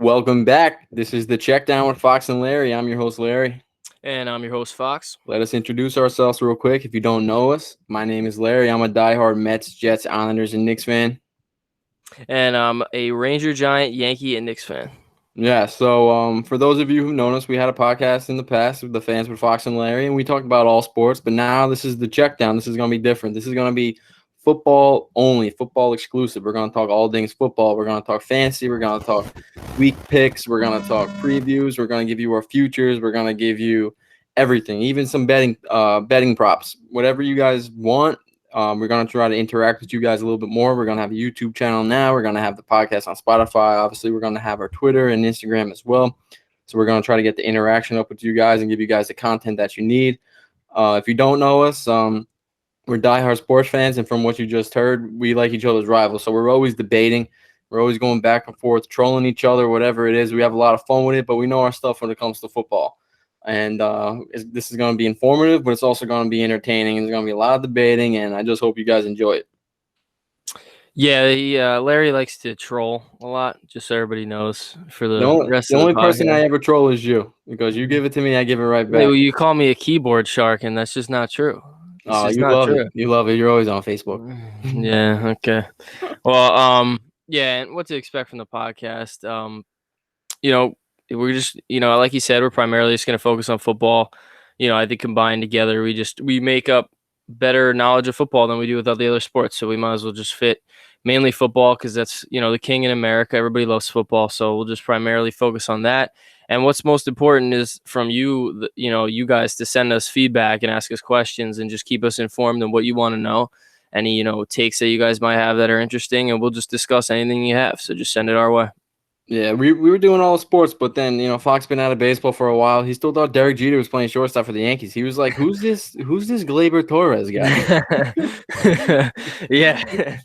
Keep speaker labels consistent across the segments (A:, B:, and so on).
A: Welcome back. This is the Check Down with Fox and Larry. I'm your host, Larry.
B: And I'm your host, Fox.
A: Let us introduce ourselves real quick. If you don't know us, my name is Larry. I'm a diehard Mets, Jets, Islanders, and Knicks fan.
B: And I'm a Ranger, Giant, Yankee, and Knicks fan.
A: Yeah, so for those of you who've known us, we had a podcast in the past with the Fans with Fox and Larry, and we talked about all sports, but now this is the Check Down. This is going to be different. This is going to be football only, football exclusive. We're going to talk all things football. We're going to talk fantasy. We're going to talk week picks. We're going to talk previews. We're going to give you our futures. We're going to give you everything, even some betting props, whatever you guys want. We're going to try to interact with you guys a little bit more. We're going to have a YouTube channel now. We're going to have the podcast on Spotify. Obviously, we're going to have our Twitter and Instagram as well. So we're going to try to get the interaction up with you guys and give you guys the content that you need. If you don't know us, we're diehard sports fans, and from what you just heard, we like each other's rivals. So we're always debating. We're always going back and forth, trolling each other, whatever it is. We have a lot of fun with it, but we know our stuff when it comes to football. And this is going to be informative, but it's also going to be entertaining. There's going to be a lot of debating, and I just hope you guys enjoy it.
B: Yeah, Larry likes to troll a lot, just so everybody knows. For the rest
A: the
B: of
A: only
B: the
A: person
B: podcast.
A: I ever troll is you, because you give it to me, I give it right back.
B: Well, you call me a keyboard shark, and that's just not true.
A: Oh, you love it. You love it. You're always on Facebook.
B: Yeah. Okay. Well, yeah, and what to expect from the podcast? We're just, like you said, we're primarily just going to focus on football. I think combined together, we make up better knowledge of football than we do with all the other sports. So we might as well just fit mainly football because that's, the king in America. Everybody loves football. So we'll just primarily focus on that. And what's most important is from you, you guys to send us feedback and ask us questions and just keep us informed on what you want to know. Any, takes that you guys might have that are interesting, and we'll just discuss anything you have. So just send it our way.
A: Yeah, we were doing all the sports, but then, Fox been out of baseball for a while. He still thought Derek Jeter was playing shortstop for the Yankees. He was like, who's this Gleyber Torres
B: guy? Yeah.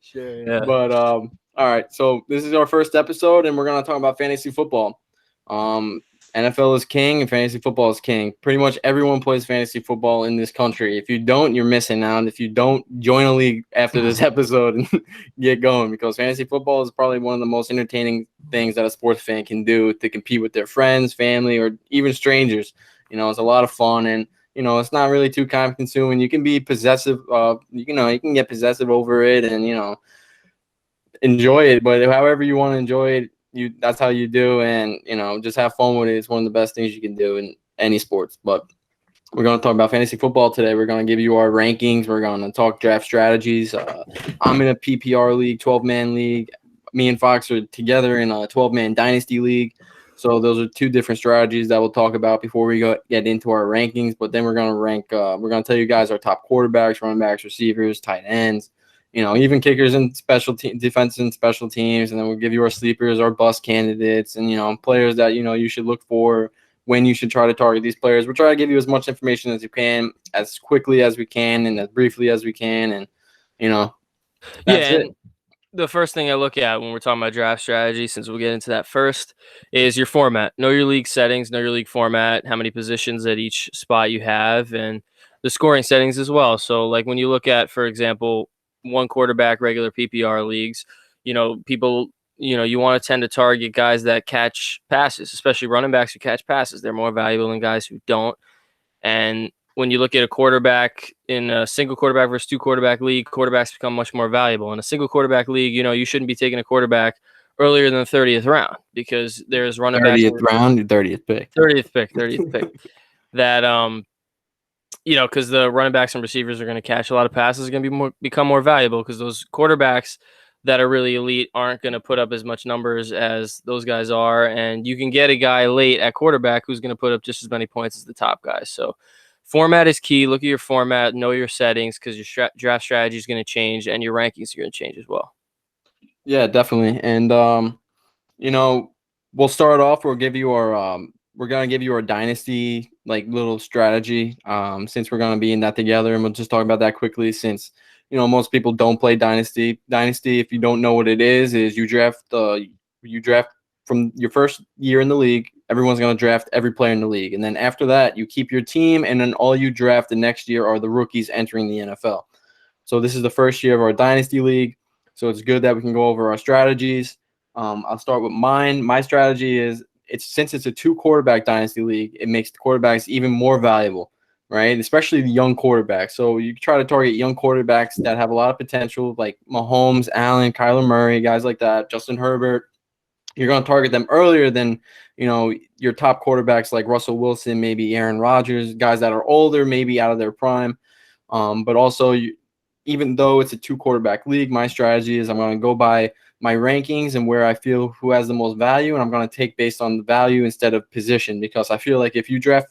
B: Sure, yeah.
A: But all right, so this is our first episode, and we're going to talk about fantasy football. NFL is king, and fantasy football is king. Pretty much everyone plays fantasy football in this country. If you don't, you're missing out. If you don't, join a league after this episode and get going, because fantasy football is probably one of the most entertaining things that a sports fan can do to compete with their friends, family, or even strangers. It's a lot of fun, and it's not really too time consuming. You can be possessive. You can get possessive over it, and enjoy it. But however you want to enjoy it, that's how you do, and just have fun with it. It's one of the best things you can do in any sports. But we're going to talk about fantasy football today. We're going to give you our rankings. We're going to talk draft strategies. I'm in a PPR league, 12-man league. Me and Fox are together in a 12-man dynasty league. So those are two different strategies that we'll talk about before we get into our rankings. But then we're going to rank. We're going to tell you guys our top quarterbacks, running backs, receivers, tight ends. Even kickers and defense and special teams. And then we'll give you our sleepers, our bust candidates, and, players that, you should look for when you should try to target these players. We'll try to give you as much information as you can, as quickly as we can, and as briefly as we can. And, that's it.
B: The first thing I look at when we're talking about draft strategy, since we'll get into that first, is your format. Know your league settings, know your league format, how many positions at each spot you have, and the scoring settings as well. So, like when you look at, for example, one quarterback, regular PPR leagues, people, you want to tend to target guys that catch passes, especially running backs who catch passes. They're more valuable than guys who don't. And when you look at a quarterback in a single quarterback versus two quarterback league, quarterbacks become much more valuable. In a single quarterback league, you shouldn't be taking a quarterback earlier than the 30th round because there's running backs.
A: 30th round, 30th pick.
B: 30th pick. That, because the running backs and receivers are going to catch a lot of passes, are going to become more valuable because those quarterbacks that are really elite aren't going to put up as much numbers as those guys are. And you can get a guy late at quarterback who's going to put up just as many points as the top guys. So format is key. Look at your format, know your settings, because your draft strategy is going to change and your rankings are going to change as well.
A: Yeah, definitely. And, we'll start off. We'll give you our we're going to give you our dynasty little strategy since we're going to be in that together. And we'll just talk about that quickly since, most people don't play dynasty. Dynasty, if you don't know what it is you draft from your first year in the league. Everyone's going to draft every player in the league. And then after that, you keep your team, and then all you draft the next year are the rookies entering the NFL. So this is the first year of our dynasty league. So it's good that we can go over our strategies. I'll start with mine. My strategy is since it's a 2 quarterback dynasty league, it makes the quarterbacks even more valuable, right? Especially the young quarterbacks. So you try to target young quarterbacks that have a lot of potential, like Mahomes, Allen, Kyler Murray, guys like that, Justin Herbert. You're going to target them earlier than, your top quarterbacks like Russell Wilson, maybe Aaron Rodgers, guys that are older, maybe out of their prime. But also, even though it's a 2 quarterback league, my strategy is I'm going to go by my rankings and where I feel who has the most value, and I'm going to take based on the value instead of position, because I feel like if you draft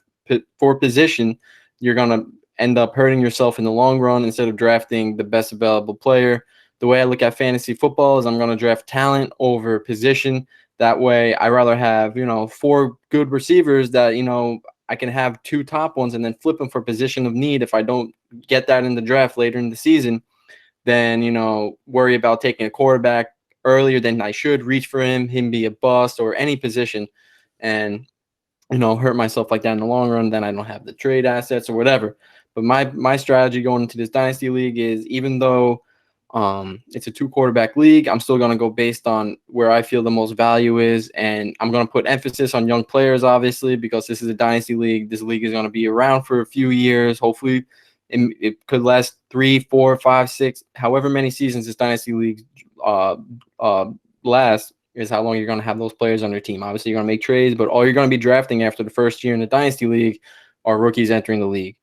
A: for position, you're going to end up hurting yourself in the long run instead of drafting the best available player. The way I look at fantasy football is I'm going to draft talent over position. That way, I rather have 4 good receivers that I can have 2 top ones and then flip them for position of need if I don't get that in the draft later in the season. Then worry about taking a quarterback earlier than I should, reach for him be a bust or any position, and hurt myself like that in the long run. Then I don't have the trade assets or whatever. But my strategy going into this dynasty league is, even though it's a 2 quarterback league, I'm still going to go based on where I feel the most value is. And I'm going to put emphasis on young players, obviously, because this is a dynasty league. This league is going to be around for a few years. Hopefully it could last 3, 4, 5, 6, however many seasons this dynasty league last is how long you're going to have those players on your team. Obviously, you're going to make trades, but all you're going to be drafting after the first year in the dynasty league are rookies entering the league.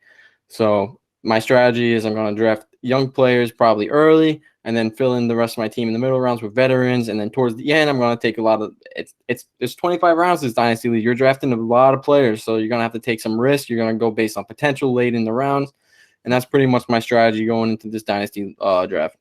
A: So my strategy is I'm going to draft young players probably early, and then fill in the rest of my team in the middle rounds with veterans. And then towards the end, I'm going to take a lot of it's 25 rounds this dynasty league. You're drafting a lot of players, so you're going to have to take some risk. You're going to go based on potential late in the rounds, and that's pretty much my strategy going into this dynasty draft.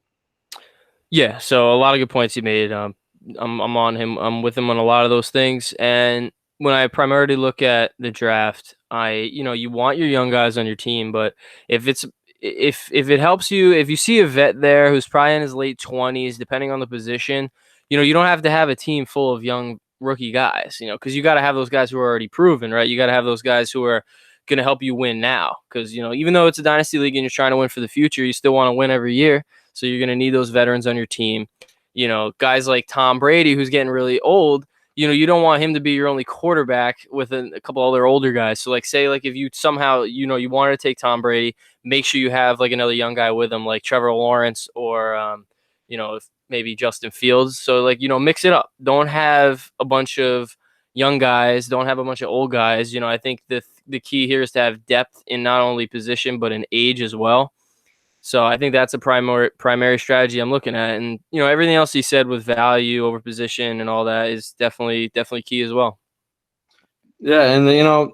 B: Yeah, so a lot of good points you made. I'm on him. I'm with him on a lot of those things. And when I primarily look at the draft, you want your young guys on your team, but if it helps you, if you see a vet there who's probably in his late 20s, depending on the position, you don't have to have a team full of young rookie guys, because you got to have those guys who are already proven, right? You got to have those guys who are going to help you win now, because even though it's a dynasty league and you're trying to win for the future, you still want to win every year. So you're going to need those veterans on your team. Guys like Tom Brady, who's getting really old, you don't want him to be your only quarterback with a couple other older guys. So say if you somehow, you wanted to take Tom Brady, make sure you have like another young guy with him, like Trevor Lawrence or, if maybe Justin Fields. So mix it up. Don't have a bunch of young guys. Don't have a bunch of old guys. I think the key here is to have depth in not only position, but in age as well. So I think that's a primary strategy I'm looking at. And, everything else he said with value over position and all that is definitely key as well.
A: Yeah. And,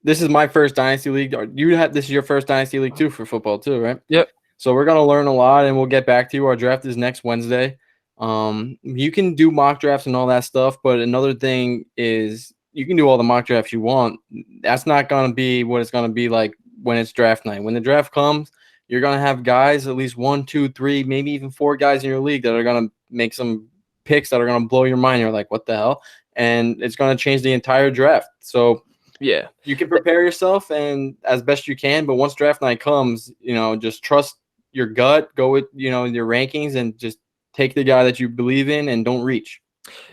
A: this is my first dynasty league. This is your first dynasty league too for football too, right?
B: Yep.
A: So we're going to learn a lot, and we'll get back to you. Our draft is next Wednesday. You can do mock drafts and all that stuff, but another thing is you can do all the mock drafts you want. That's not going to be what it's going to be like when it's draft night. When the draft comes, you're going to have guys, at least 1, 2, 3, maybe even 4 guys in your league that are going to make some picks that are going to blow your mind. You're like, what the hell? And it's going to change the entire draft. So
B: yeah,
A: you can prepare yourself and as best you can, but once draft night comes, just trust your gut, go with, your rankings, and just take the guy that you believe in and don't reach.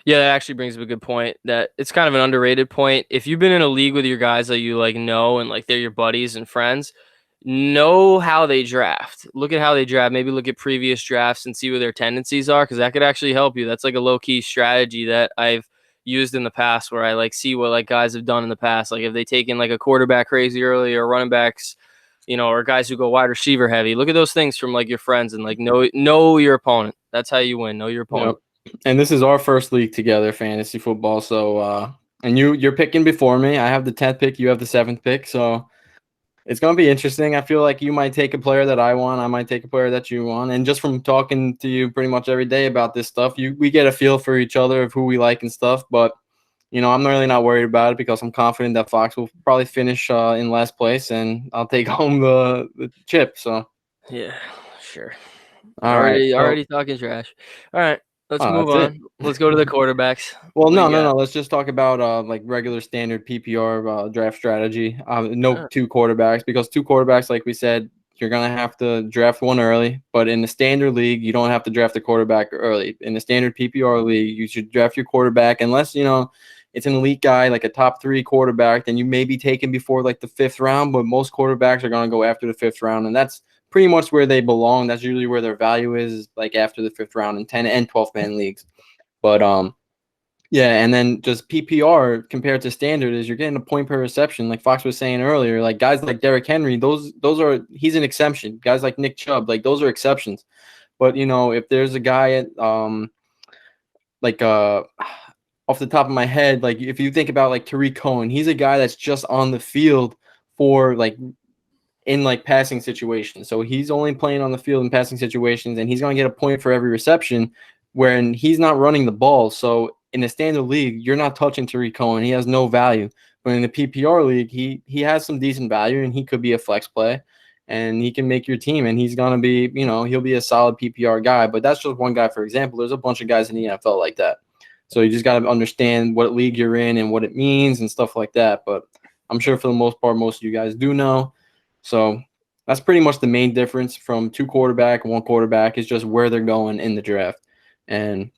B: Yeah, that actually brings up a good point. That it's kind of an underrated point. If you've been in a league with your guys that you know and they're your buddies and friends, know how they draft. Look at how they draft. Maybe look at previous drafts and see what their tendencies are, because that could actually help you. That's like a low-key strategy that I've used in the past, where I see what guys have done in the past. If they taken a quarterback crazy early, or running backs, or guys who go wide receiver heavy. Look at those things from your friends and know your opponent. That's how you win. Know your opponent.
A: Yep. And this is our first league together, fantasy football. So and you're picking before me. I have the 10th pick, you have the 7th pick. So it's going to be interesting. I feel like you might take a player that I want. I might take a player that you want. And just from talking to you pretty much every day about this stuff, we get a feel for each other of who we like and stuff. But, I'm really not worried about it, because I'm confident that Fox will probably finish in last place, and I'll take home the chip. So,
B: yeah, sure.
A: Already
B: talking trash. All right. Let's move on. Let's go to the quarterbacks.
A: Well, no. Let's just talk about regular standard PPR draft strategy. No 2 quarterbacks, because 2 quarterbacks, like we said, you're going to have to draft one early. But in the standard league, you don't have to draft a quarterback early. In the standard PPR league, you should draft your quarterback unless, it's an elite guy, like a top 3 quarterback, then you may be taken before like the 5th round, but most quarterbacks are going to go after the 5th round, and that's pretty much where they belong. That's usually where their value is, like after the 5th round in 10 and 12 man leagues. But yeah, and then just PPR compared to standard is you're getting a point per reception, like Fox was saying earlier. Like guys like Derrick Henry, he's an exception. Guys like Nick Chubb, like those are exceptions. But if there's a guy at off the top of my head, like if you think about like Tariq Cohen, he's a guy that's just on the field for like in like passing situations. So he's only playing on the field in passing situations, and he's going to get a point for every reception when he's not running the ball. So in the standard league, you're not touching Tariq Cohen. He has no value. But in the PPR league, he has some decent value, and he could be a flex play, and he can make your team, and he's going to be, he'll be a solid PPR guy. But that's just one guy, for example. There's a bunch of guys in the NFL like that. So you just got to understand what league you're in and what it means and stuff like that. But I'm sure for the most part, most of you guys do know. So that's pretty much the main difference from 2 quarterback, 1 quarterback is just where they're going in the draft. And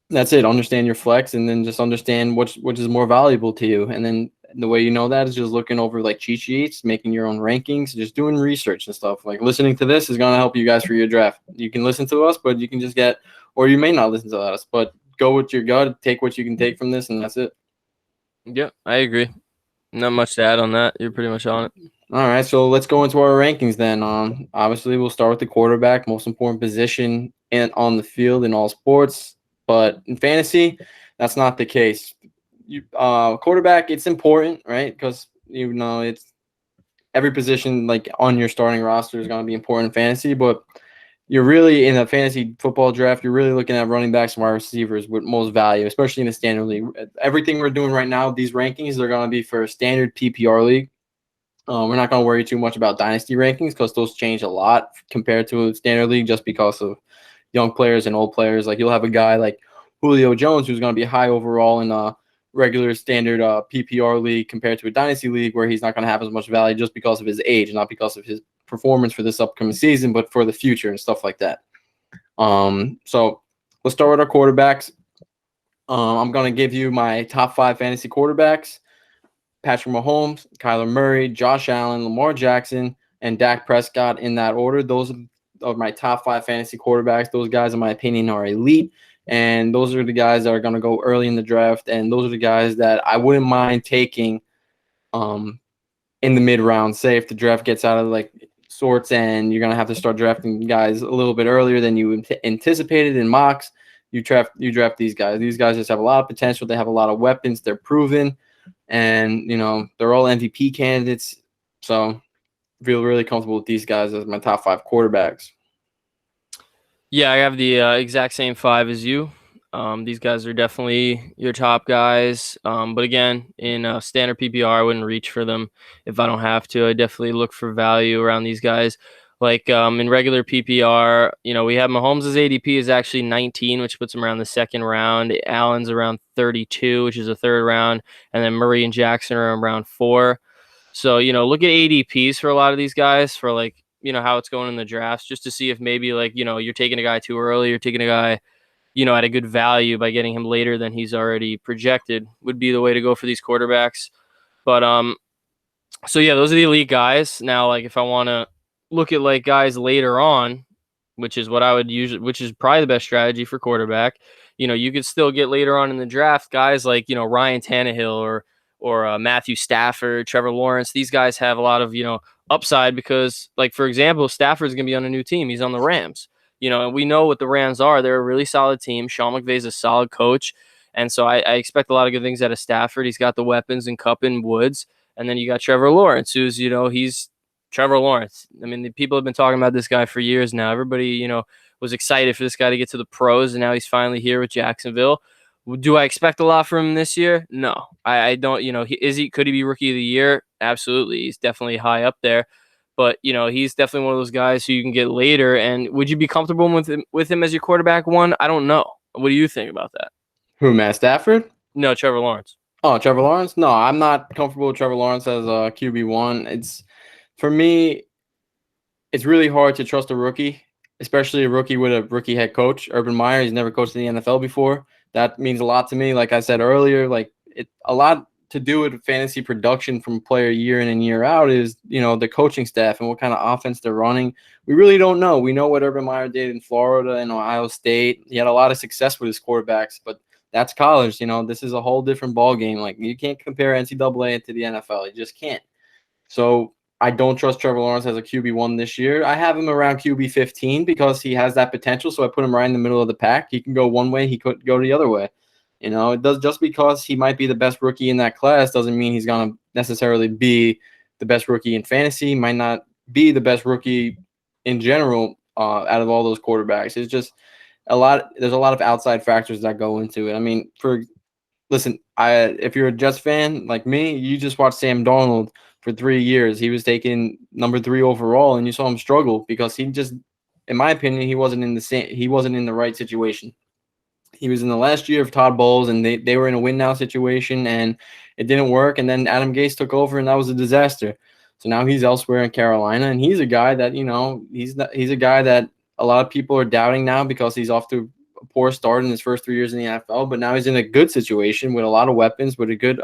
A: that's it. Understand your flex, and then just understand which is more valuable to you. And then the way you know that is just looking over like cheat sheets, making your own rankings, just doing research and stuff. Like listening to this is going to help you guys for your draft. You can listen to us, but you can just or you may not listen to us, but go with your gut, take what you can take from this, and that's it.
B: Yeah, I agree. Not much to add on that. You're pretty much on it.
A: All right, so let's go into our rankings then. Obviously, we'll start with the quarterback, most important position on the field in all sports. But in fantasy, that's not the case. Quarterback, it's important, right? Because it's every position like on your starting roster is going to be important in fantasy, but you're really in a fantasy football draft, you're really looking at running backs and wide receivers with most value, especially in the standard league. Everything we're doing right now, these rankings, they're going to be for a standard PPR league. We're not going to worry too much about dynasty rankings because those change a lot compared to a standard league just because of young players and old players. Like you'll have a guy like Julio Jones who's going to be high overall in a regular standard PPR league compared to a dynasty league where he's not going to have as much value just because of his age, not because of his performance for this upcoming season, but for the future and stuff like that. So let's start with our quarterbacks. I'm going to give you my top 5 fantasy quarterbacks. Patrick Mahomes, Kyler Murray, Josh Allen, Lamar Jackson, and Dak Prescott in that order. Those are my top 5 fantasy quarterbacks. Those guys, in my opinion, are elite. And those are the guys that are going to go early in the draft. And those are the guys that I wouldn't mind taking in the mid-round. Say if the draft gets out of like sorts and you're going to have to start drafting guys a little bit earlier than you anticipated in mocks, you draft these guys. These guys just have a lot of potential. They have a lot of weapons. They're proven. And, they're all MVP candidates. So I feel really comfortable with these guys as my top 5 quarterbacks.
B: Yeah, I have the exact same 5 as you. These guys are definitely your top guys. But again, in standard PPR, I wouldn't reach for them if I don't have to. I definitely look for value around these guys. Like in regular PPR, we have Mahomes' ADP is actually 19, which puts him around the 2nd round. Allen's around 32, which is a 3rd round. And then Murray and Jackson are around 4. So, look at ADPs for a lot of these guys for like, how it's going in the drafts, just to see if maybe like, you're taking a guy too early, you're taking a guy, at a good value by getting him later than he's already projected would be the way to go for these quarterbacks. But, so yeah, those are the elite guys. Now, like if I want to look at like guys later on, which is what I would usually, which is probably the best strategy for quarterback. You could still get later on in the draft guys like, Ryan Tannehill or Matthew Stafford, Trevor Lawrence. These guys have a lot of, upside because like, for example, Stafford's going to be on a new team. He's on the Rams, and we know what the Rams are. They're a really solid team. Sean McVay's a solid coach. And so I expect a lot of good things out of Stafford. He's got the weapons in Kupp and Woods. And then you got Trevor Lawrence, who's, he's Trevor Lawrence. I mean, the people have been talking about this guy for years now. Everybody, was excited for this guy to get to the pros, and now he's finally here with Jacksonville. Do I expect a lot from him this year? No, I don't. Could he be rookie of the year? Absolutely. He's definitely high up there. But, he's definitely one of those guys who you can get later. And would you be comfortable with him as your quarterback 1? I don't know. What do you think about that?
A: Who, Matt Stafford?
B: No, Trevor Lawrence.
A: Oh, Trevor Lawrence? No, I'm not comfortable with Trevor Lawrence as a QB1. It's, for me, it's really hard to trust a rookie, especially a rookie with a rookie head coach. Urban Meyer, he's never coached in the NFL before. That means a lot to me. Like I said earlier, like it a lot to do with fantasy production from a player year in and year out is, the coaching staff and what kind of offense they're running. We really don't know. We know what Urban Meyer did in Florida and Ohio State. He had a lot of success with his quarterbacks, but that's college. This is a whole different ball game. Like you can't compare NCAA to the NFL. You just can't. So I don't trust Trevor Lawrence as a QB1 this year. I have him around QB15 because he has that potential. So I put him right in the middle of the pack. He can go one way. He could go the other way. It does, just because he might be the best rookie in that class doesn't mean he's going to necessarily be the best rookie in fantasy. Might not be the best rookie in general out of all those quarterbacks. It's just there's a lot of outside factors that go into it. I mean, listen, if you're a Jets fan like me, you just watched Sam Darnold for 3 years. He was taken number 3 overall, and you saw him struggle because he just, in my opinion, he wasn't in the right situation. He was in the last year of Todd Bowles, and they were in a win now situation, and it didn't work. And then Adam Gase took over, and that was a disaster. So now he's elsewhere in Carolina, and he's a guy that he's a guy that a lot of people are doubting now because he's off to a poor start in his first 3 years in the NFL. But now he's in a good situation with a lot of weapons, with a good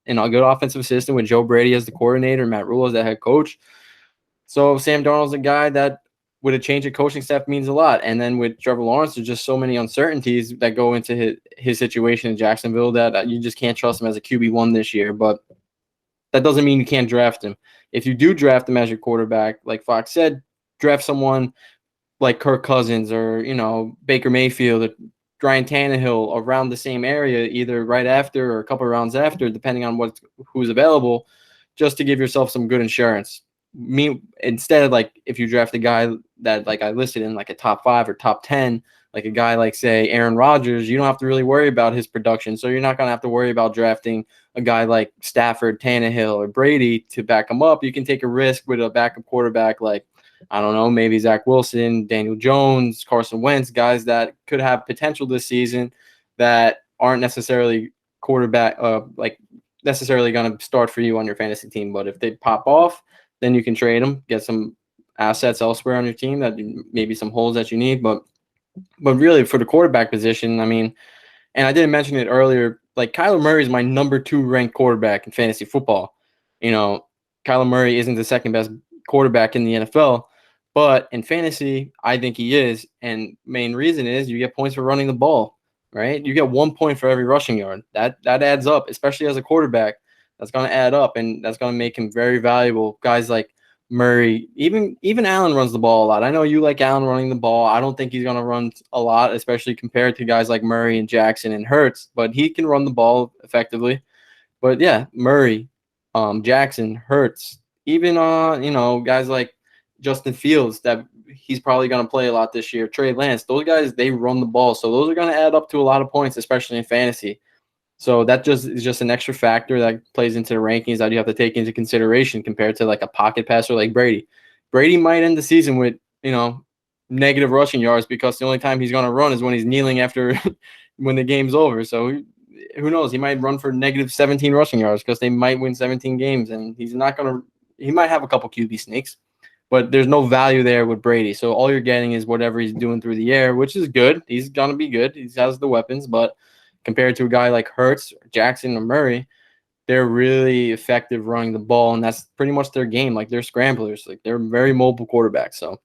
A: offensive system with Joe Brady as the coordinator, Matt Rule as the head coach. So Sam Darnold's a guy that, with a change of coaching staff, means a lot. And then with Trevor Lawrence, there's just so many uncertainties that go into his situation in Jacksonville that you just can't trust him as a QB1 this year. But that doesn't mean you can't draft him. If you do draft him as your quarterback, like Fox said, draft someone like Kirk Cousins or, Baker Mayfield or Ryan Tannehill around the same area, either right after or a couple of rounds after, depending on who's available, just to give yourself some good insurance. Instead of, like, if you draft a guy that, like, I listed in like a top 5 or top 10, like a guy like, say, Aaron Rodgers, you don't have to really worry about his production. So you're not going to have to worry about drafting a guy like Stafford, Tannehill, or Brady to back him up. You can take a risk with a backup quarterback like, I don't know, maybe Zach Wilson, Daniel Jones, Carson Wentz, guys that could have potential this season that aren't necessarily necessarily going to start for you on your fantasy team. But if they pop off, then you can trade them, get some assets elsewhere on your team, that maybe some holes that you need. But really, for the quarterback position, I mean, and I didn't mention it earlier, like Kyler Murray is my number 2 ranked quarterback in fantasy football. Kyler Murray isn't the second best quarterback in the NFL, but in fantasy, I think he is. And main reason is you get points for running the ball, right? You get 1 point for every rushing yard. That adds up, especially as a quarterback. That's going to add up, and that's going to make him very valuable. Guys like Murray, even Allen runs the ball a lot. I know you like Allen running the ball. I don't think he's going to run a lot, especially compared to guys like Murray and Jackson and Hurts, but he can run the ball effectively. But yeah, Murray, Jackson, Hurts, even guys like Justin Fields, that he's probably going to play a lot this year. Trey Lance, those guys, they run the ball, so those are going to add up to a lot of points, especially in fantasy. So that is just an extra factor that plays into the rankings that you have to take into consideration compared to like a pocket passer like Brady. Brady might end the season with, negative rushing yards because the only time he's going to run is when he's kneeling after when the game's over. So who knows? He might run for negative 17 rushing yards because they might win 17 games, and he might have a couple QB sneaks, but there's no value there with Brady. So all you're getting is whatever he's doing through the air, which is good. He's going to be good. He has the weapons, but compared to a guy like Hurts, Jackson, or Murray, they're really effective running the ball, and that's pretty much their game. Like, they're scramblers. Like, they're very mobile quarterbacks. So,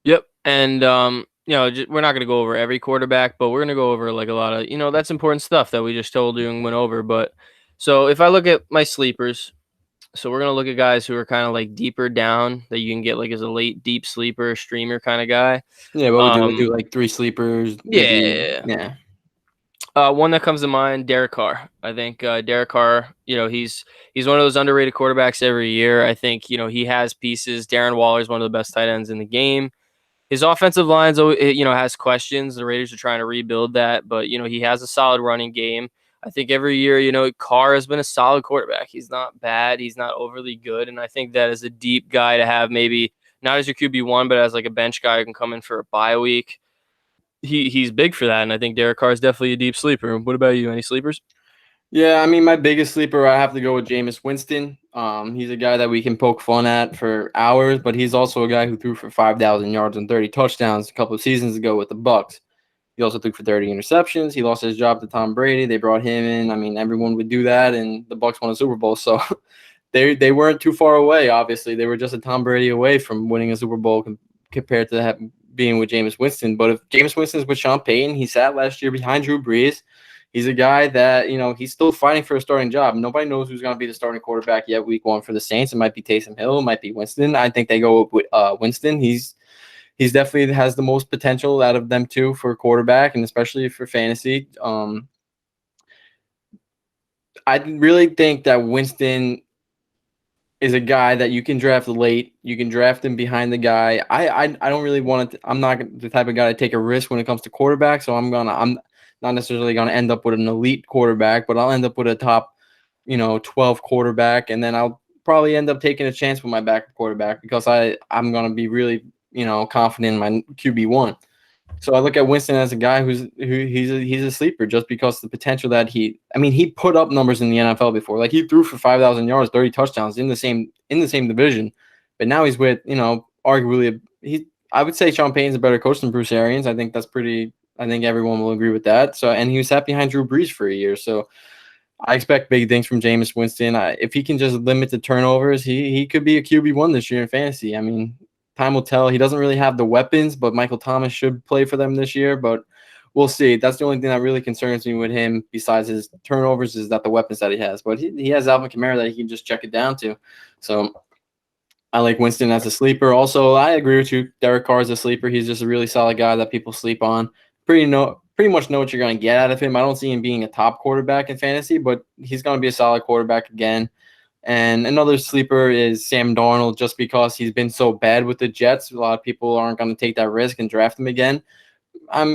B: yep. And we're not going to go over every quarterback, but we're going to go over like a lot of that's important stuff that we just told you and went over. But so if I look at my sleepers, so we're going to look at guys who are kind of like deeper down that you can get like as a late deep sleeper, streamer kind of guy.
A: yeah, what we do like 3 sleepers.
B: Yeah. One that comes to mind, Derek Carr. I think Derek Carr, he's one of those underrated quarterbacks every year. I think, he has pieces. Darren Waller is one of the best tight ends in the game. His offensive lines, has questions. The Raiders are trying to rebuild that, but, he has a solid running game. I think every year, Carr has been a solid quarterback. He's not bad. He's not overly good. And I think that is a deep guy to have, maybe not as your QB1, but as like a bench guy who can come in for a bye week. He's big for that, and I think Derek Carr is definitely a deep sleeper. What about you? Any sleepers?
A: Yeah, I mean, my biggest sleeper, I have to go with Jameis Winston. He's a guy that we can poke fun at for hours, but he's also a guy who threw for 5,000 yards and 30 touchdowns a couple of seasons ago with the Bucks. He also threw for 30 interceptions. He lost his job to Tom Brady. They brought him in. I mean, everyone would do that, and the Bucks won a Super Bowl. So they weren't too far away. Obviously, they were just a Tom Brady away from winning a Super Bowl compared to being with Jameis Winston. But if Jameis Winston's with Sean Payton, he sat last year behind Drew Brees. He's a guy that, he's still fighting for a starting job. Nobody knows who's going to be the starting quarterback yet week 1 for the Saints. It might be Taysom Hill. It might be Winston. I think they go with Winston. He's definitely has the most potential out of them two for quarterback, and especially for fantasy. I really think that Winston is a guy that you can draft late. You can draft him behind the guy. I don't really want to. I'm not the type of guy to take a risk when it comes to quarterback. So I'm not necessarily gonna end up with an elite quarterback, but I'll end up with a top, 12 quarterback, and then I'll probably end up taking a chance with my backup quarterback because I'm gonna be really confident in my QB1. So I look at Winston as a guy he's a sleeper just because the potential that he put up numbers in the NFL before. Like he threw for 5,000 yards, 30 touchdowns in the same division, but now he's with arguably I would say Sean Payton's a better coach than Bruce Arians. I think everyone will agree with that. So and he was sat behind Drew Brees for a year. So I expect big things from Jameis Winston. If he can just limit the turnovers, he could be a QB1 this year in fantasy. I mean, time will tell. He doesn't really have the weapons, but Michael Thomas should play for them this year. But we'll see. That's the only thing that really concerns me with him, besides his turnovers, is that the weapons that he has. But he has Alvin Kamara that he can just check it down to. So I like Winston as a sleeper. Also, I agree with you. Derek Carr is a sleeper. He's just a really solid guy that people sleep on. Pretty much know what you're going to get out of him. I don't see him being a top quarterback in fantasy, but he's going to be a solid quarterback again. And another sleeper is Sam Darnold, just because he's been so bad with the Jets. A lot of people aren't going to take that risk and draft him again. I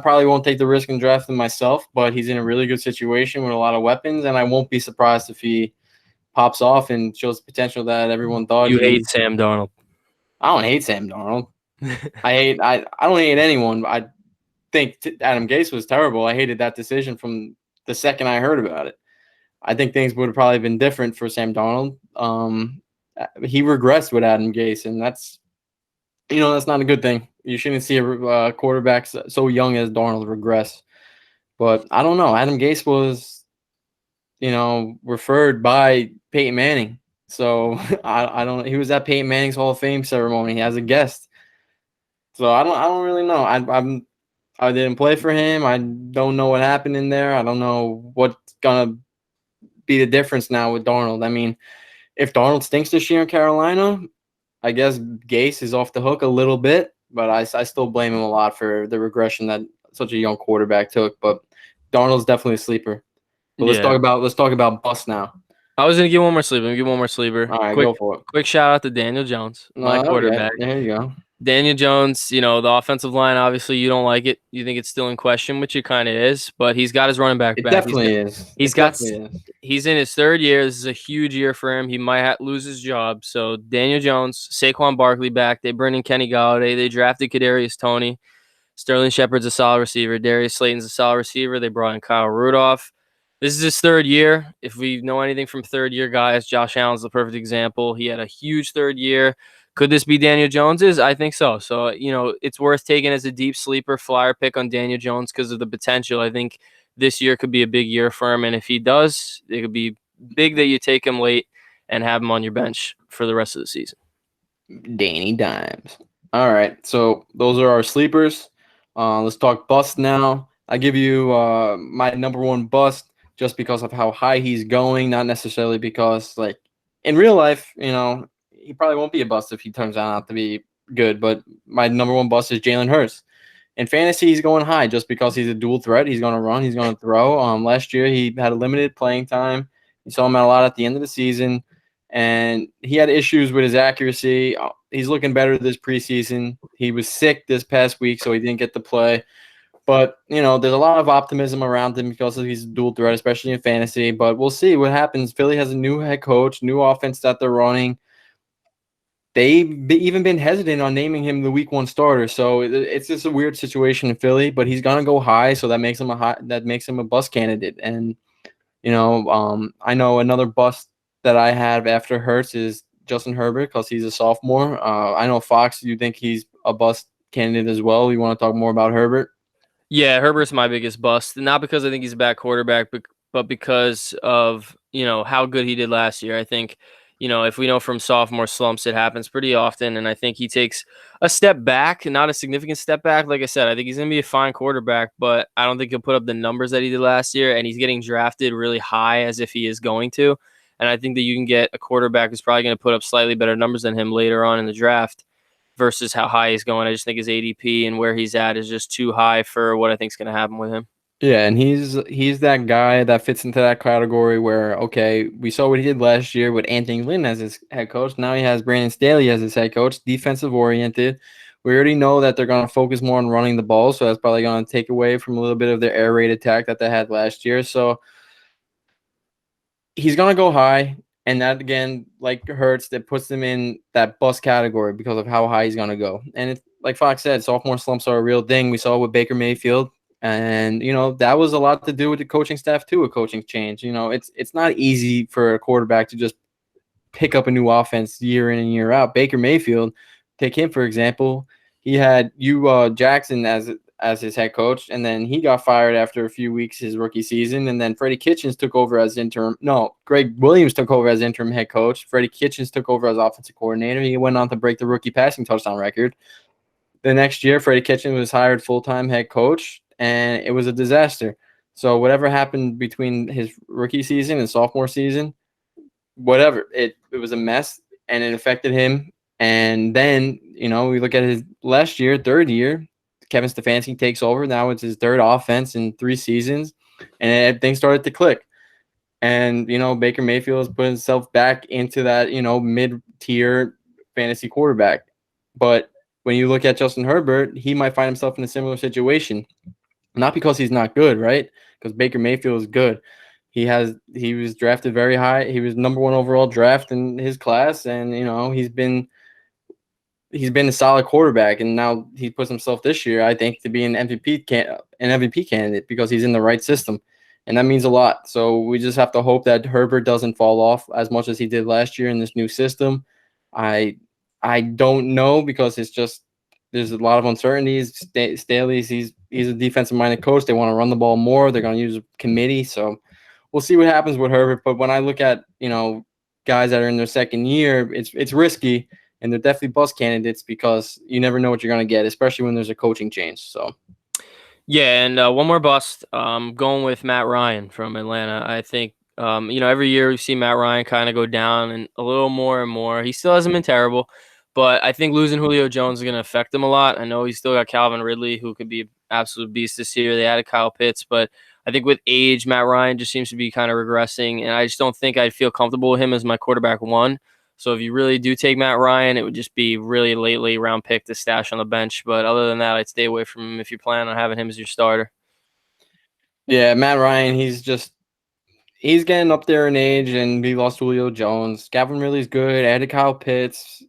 A: probably won't take the risk and draft him myself, but he's in a really good situation with a lot of weapons, and I won't be surprised if he pops off and shows the potential that everyone thought.
B: You hate Sam Darnold.
A: I don't hate Sam Darnold. I don't hate anyone. I think Adam Gase was terrible. I hated that decision from the second I heard about it. I think things would have probably been different for Sam Darnold. He regressed with Adam Gase, and that's not a good thing. You shouldn't see a quarterback so young as Darnold regress. But I don't know. Adam Gase was, referred by Peyton Manning. So I don't. He was at Peyton Manning's Hall of Fame ceremony as a guest. So I don't really know. I didn't play for him. I don't know what happened in there. I don't know what's gonna be the difference now with Darnold. I mean, if Darnold stinks this year in Carolina, I guess Gase is off the hook a little bit, but I still blame him a lot for the regression that such a young quarterback took. But Darnold's definitely a sleeper. But let's talk about bust now.
B: I was gonna give one more sleeper.
A: All right, go for it.
B: Quick shout out to Daniel Jones, my quarterback.
A: Okay. There you go.
B: Daniel Jones, the offensive line, obviously you don't like it. You think it's still in question, which it kind of is, but he's got his running back back.
A: Definitely is.
B: He's in his third year. This is a huge year for him. He might lose his job. So Daniel Jones, Saquon Barkley back. They bring in Kenny Golladay. They drafted Kadarius Toney. Sterling Shepard's a solid receiver. Darius Slayton's a solid receiver. They brought in Kyle Rudolph. This is his third year. If we know anything from third-year guys, Josh Allen's the perfect example. He had a huge third year. Could this be Daniel Jones's? I think so. So, it's worth taking as a deep sleeper flyer pick on Daniel Jones because of the potential. I think this year could be a big year for him. And if he does, it could be big that you take him late and have him on your bench for the rest of the season.
A: Danny Dimes. All right. So those are our sleepers. Let's talk bust now. I give you my number one bust just because of how high he's going, not necessarily because, like, in real life, he probably won't be a bust if he turns out to be good. But my number one bust is Jalen Hurts. In fantasy, he's going high just because he's a dual threat. He's going to run. He's going to throw. Last year, he had a limited playing time. You saw him out a lot at the end of the season, and he had issues with his accuracy. He's looking better this preseason. He was sick this past week, so he didn't get to play. But, there's a lot of optimism around him because he's a dual threat, especially in fantasy. But we'll see what happens. Philly has a new head coach, new offense that they're running. They've even been hesitant on naming him the week 1 starter. So it's just a weird situation in Philly, but he's going to go high. So that makes him a bust candidate. And I know another bust that I have after Hurts is Justin Herbert because he's a sophomore. I know Fox, you think he's a bust candidate as well. You want to talk more about Herbert?
B: Yeah, Herbert's my biggest bust. Not because I think he's a bad quarterback, but because of, how good he did last year. I think, if we know from sophomore slumps, it happens pretty often. And I think he takes a step back, not a significant step back. Like I said, I think he's going to be a fine quarterback, but I don't think he'll put up the numbers that he did last year. And he's getting drafted really high as if he is going to. And I think that you can get a quarterback who's probably going to put up slightly better numbers than him later on in the draft versus how high he's going. I just think his ADP and where he's at is just too high for what I think is going to happen with him.
A: Yeah, and he's that guy that fits into that category where, okay, we saw what he did last year with Anthony Lynn as his head coach. Now he has Brandon Staley as his head coach, defensive oriented. We already know that they're going to focus more on running the ball, so that's probably going to take away from a little bit of their air raid attack that they had last year. So he's going to go high, and that, again, like Hurts, that puts him in that bust category because of how high he's going to go. And it's like Fox said, sophomore slumps are a real thing. We saw it with Baker Mayfield. And, that was a lot to do with the coaching staff too, a coaching change. It's not easy for a quarterback to just pick up a new offense year in and year out. Baker Mayfield, take him for example, he had Jackson as his head coach, and then he got fired after a few weeks his rookie season, and then Freddie Kitchens took over as interim. No, Greg Williams took over as interim head coach. Freddie Kitchens took over as offensive coordinator. He went on to break the rookie passing touchdown record. The next year, Freddie Kitchens was hired full-time head coach, and it was a disaster. So whatever happened between his rookie season and sophomore season, whatever, it was a mess, and it affected him. And then, we look at his last year, third year, Kevin Stefanski takes over. Now it's his third offense in 3 seasons, and things started to click. And, Baker Mayfield has put himself back into that, mid-tier fantasy quarterback. But when you look at Justin Herbert, he might find himself in a similar situation. Not because he's not good, right? Because Baker Mayfield is good. He was drafted very high. He was number 1 overall draft in his class, and he's been a solid quarterback. And now he puts himself this year, I think, to be an MVP candidate because he's in the right system, and that means a lot. So we just have to hope that Herbert doesn't fall off as much as he did last year in this new system. I don't know because it's just there's a lot of uncertainties. Staley's he's a defensive minded coach. They want to run the ball more. They're going to use a committee. So we'll see what happens with Herbert. But when I look at guys that are in their second year, it's risky, and they're definitely bust candidates because you never know what you're going to get, especially when there's a coaching change. So.
B: Yeah, and one more bust. Going with Matt Ryan from Atlanta. I think every year we see Matt Ryan kind of go down and a little more and more. He still hasn't been terrible, but I think losing Julio Jones is going to affect him a lot. I know he's still got Calvin Ridley, who could be an absolute beast this year. They added Kyle Pitts, but I think with age, Matt Ryan just seems to be kind of regressing, and I just don't think I'd feel comfortable with him as my quarterback 1. So if you really do take Matt Ryan, it would just be really late round pick to stash on the bench. But other than that, I'd stay away from him if you plan on having him as your starter.
A: Yeah, Matt Ryan, he's getting up there in age, and we lost Julio Jones. Calvin Ridley's good. Added Kyle Pitts.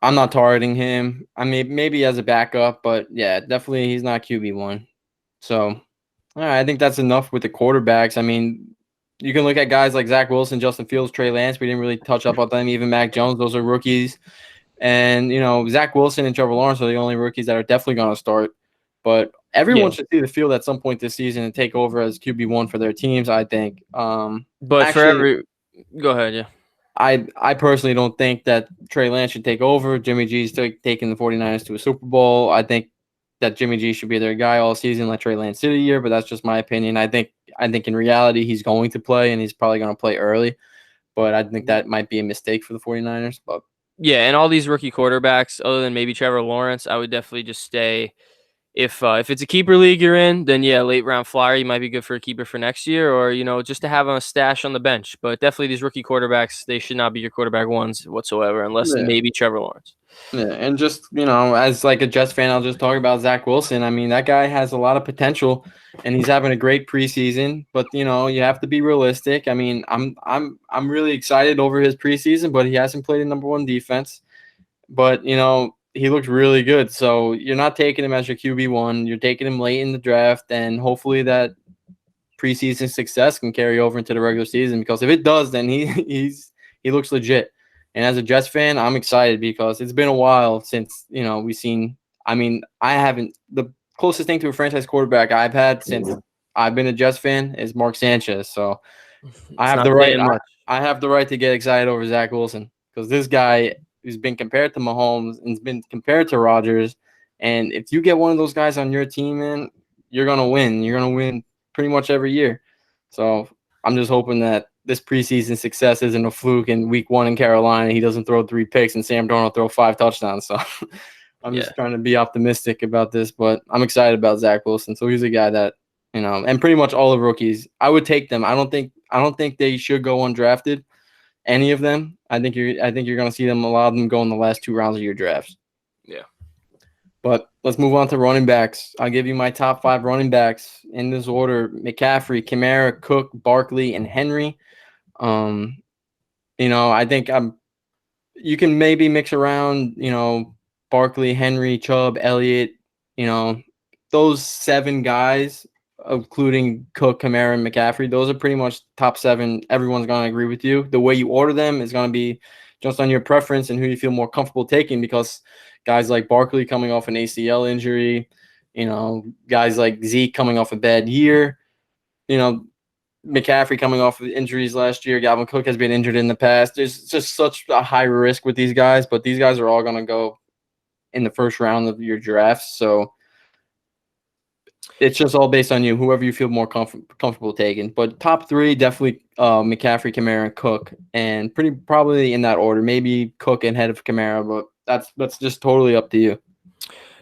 A: I'm not targeting him. I mean, maybe as a backup, but yeah, definitely he's not QB1. So, all right, I think that's enough with the quarterbacks. I mean, you can look at guys like Zach Wilson, Justin Fields, Trey Lance. We didn't really touch up on them. Even Mac Jones, those are rookies. And, Zach Wilson and Trevor Lawrence are the only rookies that are definitely going to start. But everyone should see the field at some point this season and take over as QB1 for their teams, I think.
B: But go ahead, yeah.
A: I personally don't think that Trey Lance should take over. Jimmy G's taking the 49ers to a Super Bowl. I think that Jimmy G should be their guy all season, let Trey Lance sit a year, but that's just my opinion. I think in reality he's going to play, and he's probably going to play early, but I think that might be a mistake for the 49ers. But
B: yeah, and all these rookie quarterbacks, other than maybe Trevor Lawrence, I would definitely just stay. If it's a keeper league you're in, then yeah, late round flyer, you might be good for a keeper for next year, or just to have a stash on the bench. But definitely these rookie quarterbacks, they should not be your quarterback 1s whatsoever, unless maybe Trevor Lawrence.
A: Yeah, and just as like a Jets fan, I'll just talk about Zach Wilson. I mean, that guy has a lot of potential, and he's having a great preseason. But you have to be realistic. I mean, I'm really excited over his preseason, but he hasn't played a number 1 defense. But he looked really good. So you're not taking him as your QB1. You're taking him late in the draft, and hopefully that preseason success can carry over into the regular season, because if it does, then he looks legit. And as a Jets fan, I'm excited because it's been a while since, we've seen. I mean, I haven't the closest thing to a franchise quarterback I've had since I've been a Jets fan is Mark Sanchez. So I have the right. I have the right to get excited over Zach Wilson, because this guy who's been compared to Mahomes and has been compared to Rodgers, and if you get one of those guys on your team, man, you're gonna win. You're gonna win pretty much every year. So I'm just hoping that this preseason success isn't a fluke. In week 1 in Carolina, he doesn't throw 3 picks and Sam Darnold throw 5 touchdowns. So I'm just trying to be optimistic about this, but I'm excited about Zach Wilson. So he's a guy that, and pretty much all the rookies, I would take them. I don't think they should go undrafted, any of them. I think you're going to see them, a lot of them, go in the last 2 rounds of your drafts.
B: Yeah.
A: But let's move on to running backs. I'll give you my top 5 running backs in this order: McCaffrey, Kamara, Cook, Barkley, and Henry. I think you can maybe mix around, Barkley, Henry, Chubb, Elliott, those 7 guys, including Cook, Kamara, and McCaffrey. Those are pretty much top 7. Everyone's going to agree with you. The way you order them is going to be just on your preference and who you feel more comfortable taking, because guys like Barkley coming off an ACL injury, guys like Zeke coming off a bad year, McCaffrey coming off of injuries last year. Dalvin Cook has been injured in the past. There's just such a high risk with these guys, but these guys are all going to go in the first round of your drafts. So it's just all based on you, whoever you feel more comfortable taking. But top 3, definitely McCaffrey, Kamara, and Cook, and probably in that order. Maybe Cook ahead of Kamara, but that's just totally up to you.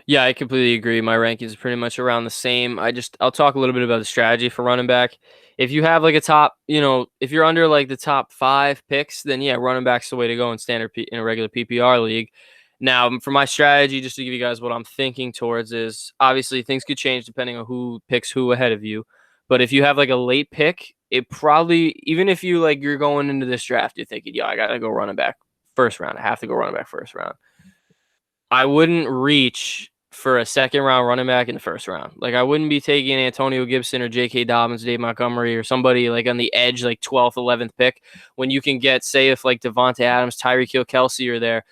B: Yeah, I completely agree. My rankings is pretty much around the same. I'll talk a little bit about the strategy for running back. If you have like a top, if you're under like the top 5 picks, then yeah, running back's the way to go in in a regular PPR league. Now, for my strategy, just to give you guys what I'm thinking towards, is obviously things could change depending on who picks who ahead of you. But if you have like a late pick, it probably, even if you're going into this draft, you're thinking, I got to go running back first round. I have to go running back first round. I wouldn't reach for a second round running back in the first round. Like, I wouldn't be taking Antonio Gibson or J.K. Dobbins, Dave Montgomery, or somebody like on the edge, like 12th, 11th pick, when you can get, say, if like Devontae Adams, Tyreek Hill, Kelsey are there,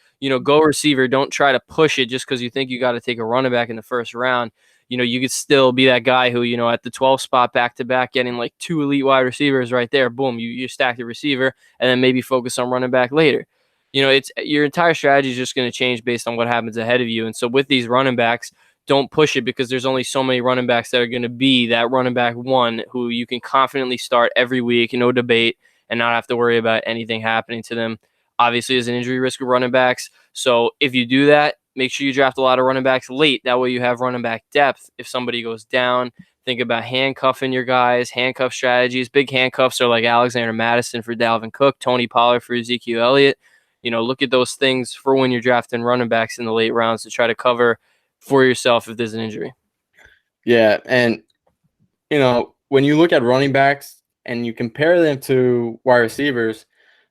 B: go receiver. Don't try to push it just because you think you got to take a running back in the first round. You could still be that guy who, at the 12th spot back-to-back, getting like 2 elite wide receivers right there. Boom, you stack the receiver and then maybe focus on running back later. It's your entire strategy is just going to change based on what happens ahead of you. And so with these running backs, don't push it, because there's only so many running backs that are going to be that running back 1 who you can confidently start every week, no debate, and not have to worry about anything happening to them. Obviously, there's an injury risk of running backs. So if you do that, make sure you draft a lot of running backs late. That way you have running back depth. If somebody goes down, think about handcuffing your guys, handcuff strategies. Big handcuffs are like Alexander Mattison for Dalvin Cook, Tony Pollard for Ezekiel Elliott. Look at those things for when you're drafting running backs in the late rounds to try to cover for yourself if there's an injury.
A: Yeah, and, when you look at running backs and you compare them to wide receivers,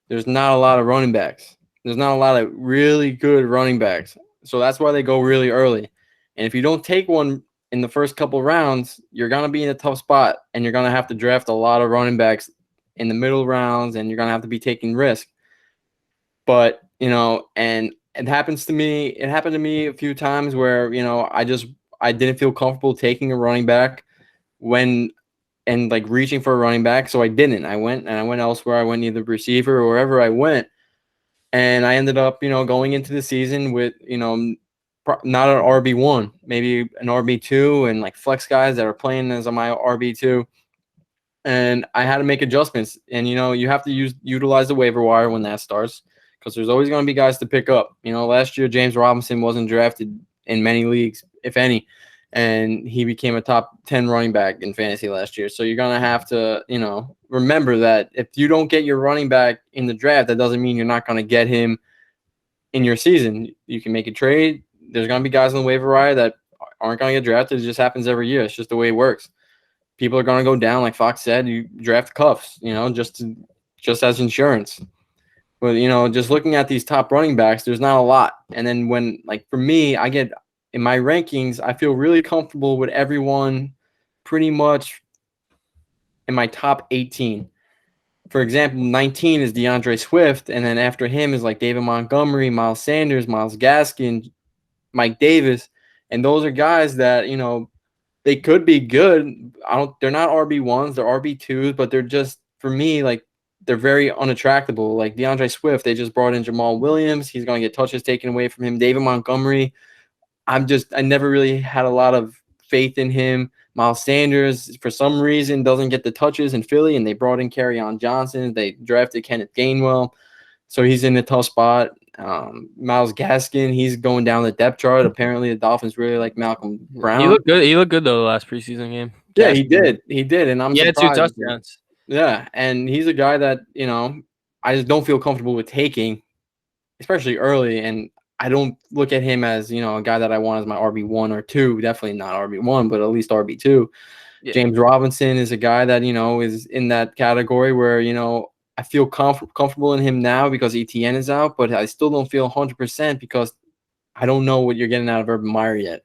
A: there's not a lot of running backs. There's not a lot of really good running backs. So that's why they go really early. And if you don't take one in the first couple rounds, you're going to be in a tough spot, and you're going to have to draft a lot of running backs in the middle rounds, and you're going to have to be taking risk. But, and it happens to me. It happened to me a few times where, I didn't feel comfortable taking a running back and reaching for a running back. So I didn't. I went elsewhere. I went either receiver or wherever I went. And I ended up, going into the season with, not an RB1, maybe an RB2, and like flex guys that are playing as my RB2. And I had to make adjustments. And, you have to utilize the waiver wire when that starts, because there's always going to be guys to pick up. Last year, James Robinson wasn't drafted in many leagues, if any, and he became a top 10 running back in fantasy last year. So you're going to have to, remember that if you don't get your running back in the draft, that doesn't mean you're not going to get him in your season. You can make a trade. There's going to be guys on the waiver wire that aren't going to get drafted. It just happens every year. It's just the way it works. People are going to go down. Like Fox said, you draft cuffs, just as insurance. But, just looking at these top running backs, there's not a lot. And then when, for me, I get in my rankings, I feel really comfortable with everyone pretty much in my top 18. For example, 19 is DeAndre Swift, and then after him is like David Montgomery, Miles Sanders, Myles Gaskin, Mike Davis, and those are guys that they could be good. They're not RB1s, they're RB2s, but they're just, for me, like, they're very unattractable. Like DeAndre Swift, they just brought in Jamal Williams. He's going to get touches taken away from him. David Montgomery, I never really had a lot of faith in him. Miles Sanders, for some reason, doesn't get the touches in Philly, and they brought in Kerryon Johnson. They drafted Kenneth Gainwell, so he's in a tough spot. Myles Gaskin, he's going down the depth chart. Apparently, the Dolphins really like Malcolm Brown.
B: He looked good. He looked good though the last preseason game.
A: Yeah, he did. He did, and I'm
B: surprised.
A: He
B: had 2 touchdowns.
A: Yeah, and he's a guy that I just don't feel comfortable with taking, especially early. And I don't look at him as a guy that I want as my RB1 or 2. Definitely not RB1, but at least RB2. Yeah. James Robinson is a guy that is in that category where I feel comfortable in him now because ETN is out, but I still don't feel 100% because I don't know what you're getting out of Urban Meyer yet.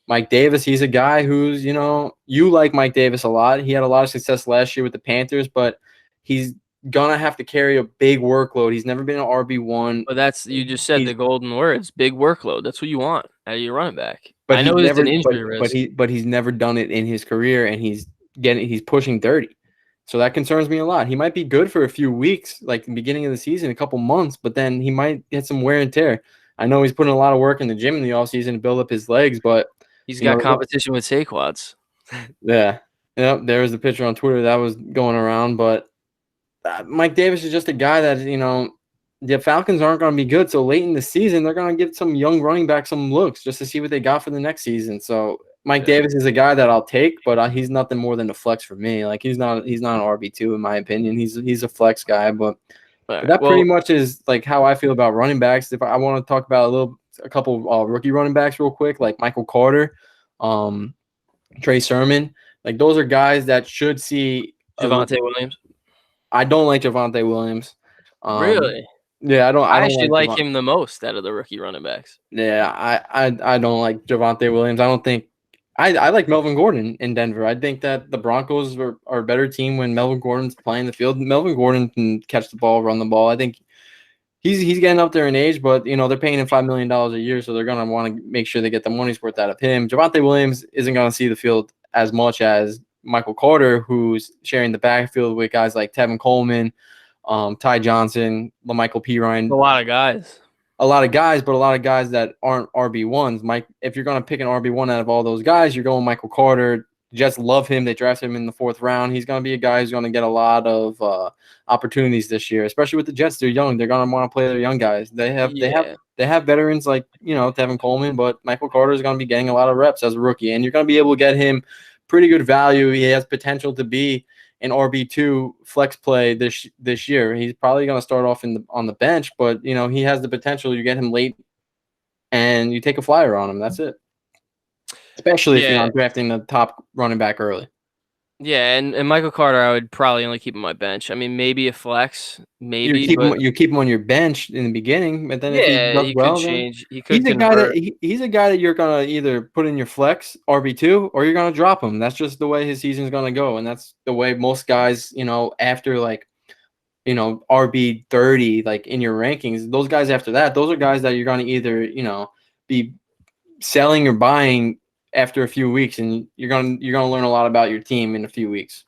A: Mike Davis, he's a guy who's, you like Mike Davis a lot. He had a lot of success last year with the Panthers, but he's going to have to carry a big workload. He's never been an RB1.
B: But you just said the golden words, big workload. That's what you want out of your running back. But I know it's an injury risk.
A: But he's never done it in his career, and he's pushing 30. So that concerns me a lot. He might be good for a few weeks, like the beginning of the season, a couple months, but then he might get some wear and tear. I know he's putting a lot of work in the gym in the offseason to build up his legs, but
B: he's got competition with Saquads.
A: Yeah. Yep, there was the picture on Twitter that was going around, but Mike Davis is just a guy that, the Falcons aren't going to be good. So late in the season, they're going to give some young running back some looks just to see what they got for the next season. So Mike Davis is a guy that I'll take, but he's nothing more than a flex for me. Like he's not an RB2 in my opinion. He's a flex guy, but pretty much is like how I feel about running backs. If I want to talk about a couple rookie running backs real quick, like Michael Carter, Trey Sermon, like those are guys that should see
B: Javonte Williams.
A: I don't like Javonte Williams.
B: Really?
A: Yeah, I don't.
B: I actually like him the most out of the rookie running backs.
A: Yeah, I don't like Javonte Williams. I don't think I like Melvin Gordon in Denver. I think that the Broncos are a better team when Melvin Gordon's playing the field. Melvin Gordon can catch the ball, run the ball. I think he's getting up there in age, but they're paying him $5 million a year, so they're gonna want to make sure they get the money's worth out of him. Javonte Williams isn't gonna see the field as much as Michael Carter, who's sharing the backfield with guys like Tevin Coleman, Ty Johnson, LaMichael Pirine.
B: A lot of guys,
A: but a lot of guys that aren't RB1s. If you're going to pick an RB1 out of all those guys, you're going Michael Carter. Jets love him. They drafted him in the 4th round. He's going to be a guy who's going to get a lot of opportunities this year, especially with the Jets. They're young. They're going to want to play their young guys. They have veterans like, Tevin Coleman, but Michael Carter is going to be getting a lot of reps as a rookie, and you're going to be able to get him pretty good value. He has potential to be an RB2 flex play this year. He's probably going to start off on the bench, but he has the potential. You get him late, and you take a flyer on him. That's it. Especially if you're not drafting the top running back early.
B: Yeah, and Michael Carter, I would probably only keep on my bench. I mean, maybe a flex, maybe.
A: You keep him on your bench in the beginning, but then if he does well,
B: could change. He could.
A: He's a guy that you're gonna either put in your flex RB2 or you're gonna drop him. That's just the way his season's gonna go, and that's the way most guys, after RB 30, like in your rankings, those guys after that, those are guys that you're gonna either be selling or buying after a few weeks, and you're gonna learn a lot about your team in a few weeks.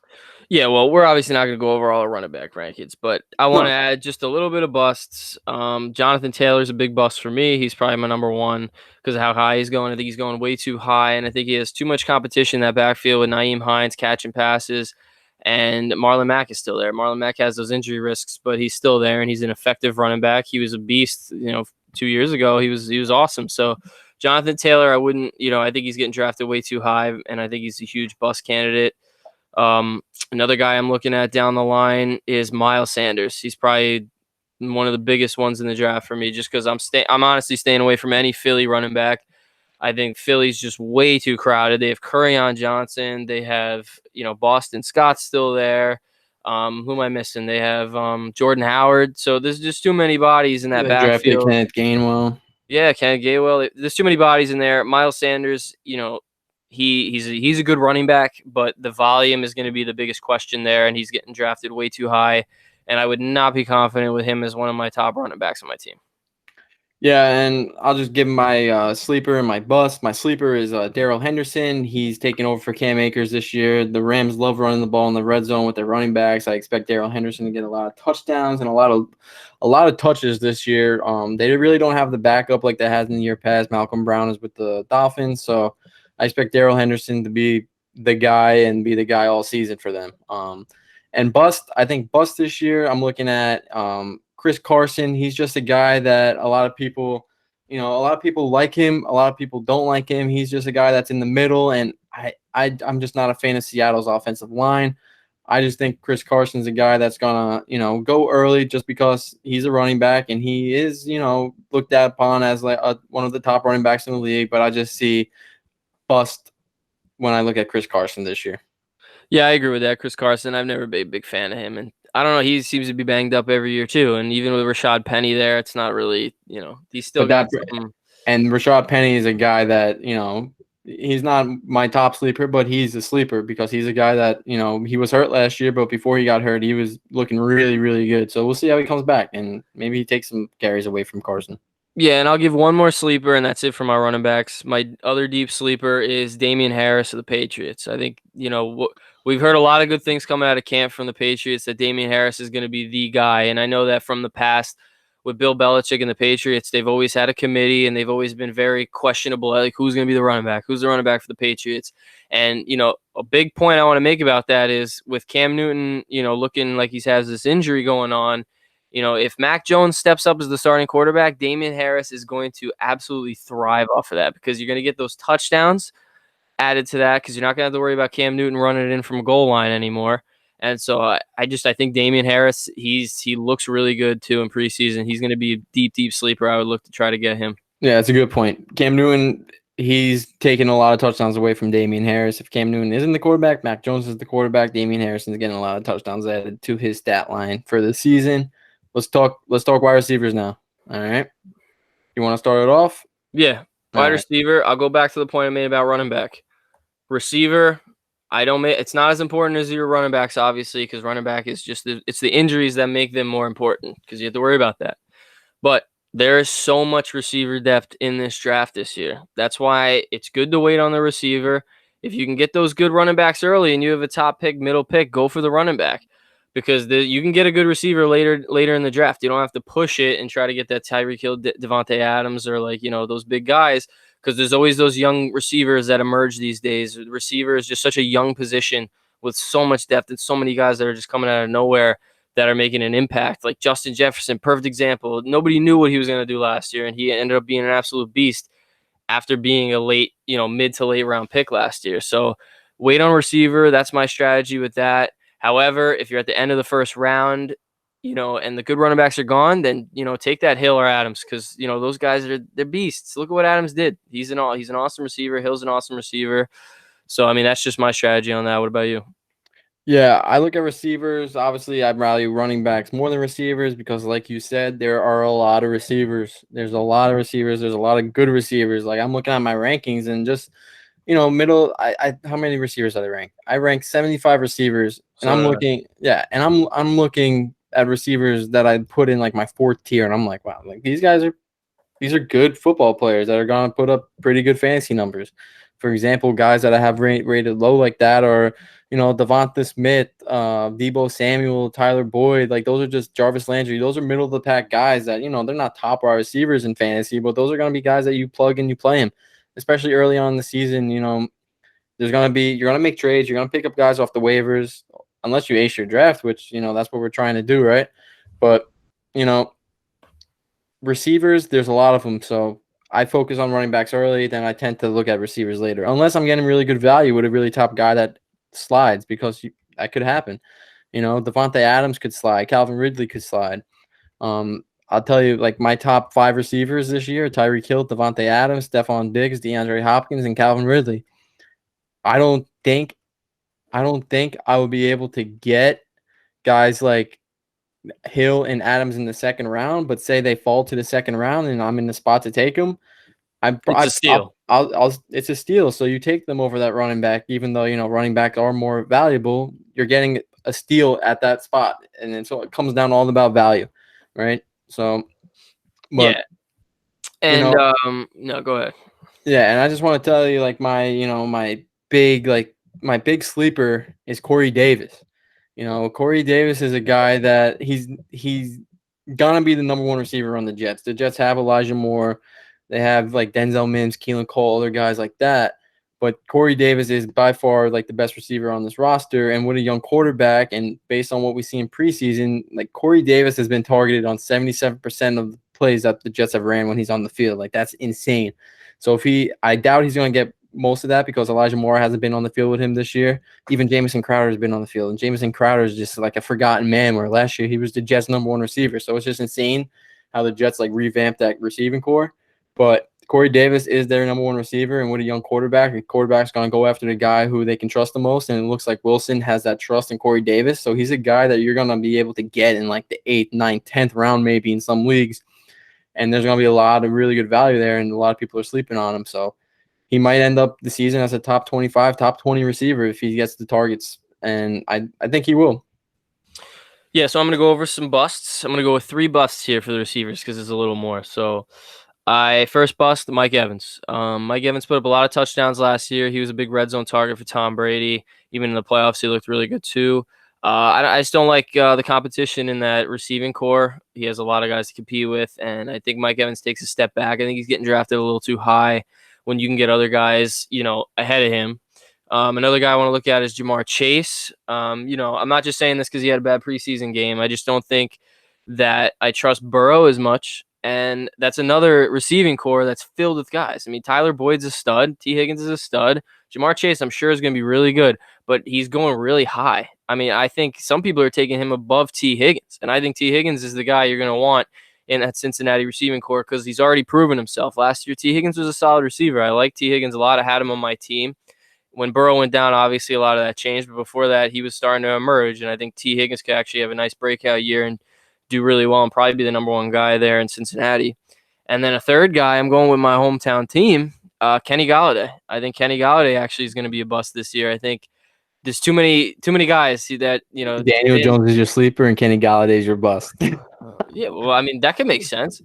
B: Yeah, well, we're obviously not going to go over all the running back rankings, but I want to add just a little bit of busts. Jonathan Taylor's a big bust for me. He's probably my number one because of how high he's going. I think he's going way too high, and I think he has too much competition in that backfield with Nyheim Hines catching passes, and Marlon Mack is still there. Marlon Mack has those injury risks, but he's still there, and he's an effective running back. He was a beast, 2 years ago. He was awesome. So Jonathan Taylor, I wouldn't, I think he's getting drafted way too high, and I think he's a huge bust candidate. Another guy I'm looking at down the line is Miles Sanders. He's probably one of the biggest ones in the draft for me, just because I'm honestly staying away from any Philly running back. I think Philly's just way too crowded. They have Kerryon Johnson. They have, Boston Scott's still there. Who am I missing? They have Jordan Howard. So there's just too many bodies in that backfield.
A: Kenneth Gainwell.
B: Yeah, Kenneth Gainwell. There's too many bodies in there. Miles Sanders, he's a good running back, but the volume is going to be the biggest question there, and he's getting drafted way too high. And I would not be confident with him as one of my top running backs on my team.
A: Yeah, and I'll just give my sleeper and my bust. My sleeper is Darrell Henderson. He's taking over for Cam Akers this year. The Rams love running the ball in the red zone with their running backs. I expect Darrell Henderson to get a lot of touchdowns and a lot of touches this year. They really don't have the backup like they had in the year past. Malcolm Brown is with the Dolphins, so I expect Darrell Henderson to be the guy and be the guy all season for them. And bust, I think bust this year, I'm looking at Chris Carson. He's just a guy that a lot of people like him. A lot of people don't like him. He's just a guy that's in the middle, and I'm just not a fan of Seattle's offensive line. I just think Chris Carson's a guy that's gonna, go early just because he's a running back and he is, looked at upon as like one of the top running backs in the league. But I just see bust when I look at Chris Carson this year.
B: Yeah, I agree with that. Chris Carson, I've never been a big fan of him. And I don't know, he seems to be banged up every year too. And even with Rashad Penny there, it's not really, he's still got some.
A: And Rashad Penny is a guy that, he's not my top sleeper, but he's a sleeper because he's a guy that, he was hurt last year, but before he got hurt, he was looking really, really good. So we'll see how he comes back, and maybe he takes some carries away from Carson.
B: Yeah, and I'll give one more sleeper, and that's it for my running backs. My other deep sleeper is Damian Harris of the Patriots. I think, we've heard a lot of good things coming out of camp from the Patriots that Damian Harris is going to be the guy. And I know that from the past with Bill Belichick and the Patriots, they've always had a committee, and they've always been very questionable, like who's going to be the running back? Who's the running back for the Patriots? And, a big point I want to make about that is with Cam Newton, looking like he has this injury going on, if Mac Jones steps up as the starting quarterback, Damian Harris is going to absolutely thrive off of that because you're going to get those touchdowns added to that because you're not going to have to worry about Cam Newton running it in from a goal line anymore. And so I think Damian Harris, he looks really good too in preseason. He's going to be a deep, deep sleeper. I would look to try to get him.
A: Yeah, that's a good point. Cam Newton, he's taking a lot of touchdowns away from Damian Harris. If Cam Newton isn't the quarterback, Mac Jones is the quarterback. Damian Harrison is getting a lot of touchdowns added to his stat line for the season. Let's talk wide receivers now. All right. You want to start it off?
B: Yeah. Wide receiver. I'll go back to the point I made about running back. Receiver, it's not as important as your running backs, obviously, because running back is just it's the injuries that make them more important because you have to worry about that. But there is so much receiver depth in this draft this year. That's why it's good to wait on the receiver. If you can get those good running backs early and you have a top pick, middle pick, go for the running back. Because you can get a good receiver later in the draft. You don't have to push it and try to get that Tyreek Hill, Devontae Adams, or those big guys. Because there's always those young receivers that emerge these days. The receiver is just such a young position with so much depth and so many guys that are just coming out of nowhere that are making an impact. Like Justin Jefferson, perfect example. Nobody knew what he was going to do last year, and he ended up being an absolute beast after being a late, mid to late round pick last year. So wait on receiver. That's my strategy with that. However, if you're at the end of the first round, and the good running backs are gone, then, take that Hill or Adams because, those guys they're beasts. Look at what Adams did. He's an awesome receiver. Hill's an awesome receiver. So, that's just my strategy on that. What about you?
A: Yeah, I look at receivers. Obviously, I'd value running backs more than receivers because, like you said, there are a lot of receivers. There's a lot of receivers. There's a lot of good receivers. Like I'm looking at my rankings and just middle. How many receivers did I rank? I ranked 75 receivers, and I'm looking. Yeah, and I'm looking at receivers that I put in like my fourth tier, and I'm like, wow, like these are good football players that are gonna put up pretty good fantasy numbers. For example, guys that I have rated low like that are, Devonta Smith, Deebo Samuel, Tyler Boyd. Like those are just Jarvis Landry. Those are middle of the pack guys that they're not top wide receivers in fantasy, but those are gonna be guys that you plug and you play them. Especially early on in the season, you're going to make trades. You're going to pick up guys off the waivers unless you ace your draft, which, that's what we're trying to do, right? But, receivers, there's a lot of them. So I focus on running backs early, then I tend to look at receivers later, unless I'm getting really good value with a really top guy that slides because that could happen. Devontae Adams could slide. Calvin Ridley could slide. I'll tell you, like, my top 5 receivers this year, Tyreek Hill, Devontae Adams, Stephon Diggs, DeAndre Hopkins, and Calvin Ridley. I don't think I will be able to get guys like Hill and Adams in the second round, but say they fall to the second round and I'm in the spot to take them.
B: It's a steal.
A: it's a steal. So you take them over that running back, even though, running backs are more valuable. You're getting a steal at that spot. And then so it comes down all about value, right? So, but,
B: Yeah.
A: you
B: And
A: know,
B: no, go ahead.
A: yeah. And I just want to tell you, like, my big sleeper is Corey Davis. Corey Davis is a guy that he's gonna be the number one receiver on the Jets. The Jets have Elijah Moore, they have like Denzel Mims, Keelan Cole, other guys like that. But Corey Davis is by far like the best receiver on this roster, and with a young quarterback, and based on what we see in preseason, like Corey Davis has been targeted on 77% of the plays that the Jets have ran when he's on the field. Like that's insane. So I doubt he's going to get most of that because Elijah Moore hasn't been on the field with him this year. Even Jamison Crowder has been on the field, and Jamison Crowder is just like a forgotten man. Where last year he was the Jets' number one receiver, so it's just insane how the Jets like revamped that receiving core. But Corey Davis is their number one receiver, and with a young quarterback, the quarterback's going to go after the guy who they can trust the most. And it looks like Wilson has that trust in Corey Davis, so he's a guy that you're going to be able to get in like the 8th, 9th, 10th round, maybe in some leagues. And there's going to be a lot of really good value there, and a lot of people are sleeping on him. So he might end up the season as a top 25, top 20 receiver if he gets the targets, and I think he will.
B: Yeah, so I'm going to go over some busts. I'm going to go with 3 busts here for the receivers because there's a little more. So I first bust Mike Evans. Mike Evans put up a lot of touchdowns last year. He was a big red zone target for Tom Brady. Even in the playoffs, he looked really good too. I just don't like the competition in that receiving core. He has a lot of guys to compete with, and I think Mike Evans takes a step back. I think he's getting drafted a little too high when you can get other guys, ahead of him. Another guy I want to look at is Ja'Marr Chase. I'm not just saying this because he had a bad preseason game. I just don't think that I trust Burrow as much. And that's another receiving core that's filled with guys. I mean, Tyler Boyd's a stud. T. Higgins is a stud. Ja'Marr Chase, I'm sure, is going to be really good, but he's going really high. I mean, I think some people are taking him above T. Higgins, and I think T. Higgins is the guy you're going to want in that Cincinnati receiving core because he's already proven himself. Last year, T. Higgins was a solid receiver. I like T. Higgins a lot. I had him on my team. When Burrow went down, obviously a lot of that changed, but before that, he was starting to emerge, and I think T. Higgins could actually have a nice breakout year and do really well and probably be the number one guy there in Cincinnati. And then a third guy, I'm going with my hometown team, Kenny Golladay. I think Kenny Golladay actually is going to be a bust this year. I think there's too many guys that
A: Daniel Jones is your sleeper and Kenny Golladay is your bust.
B: Yeah, well, I mean that could make sense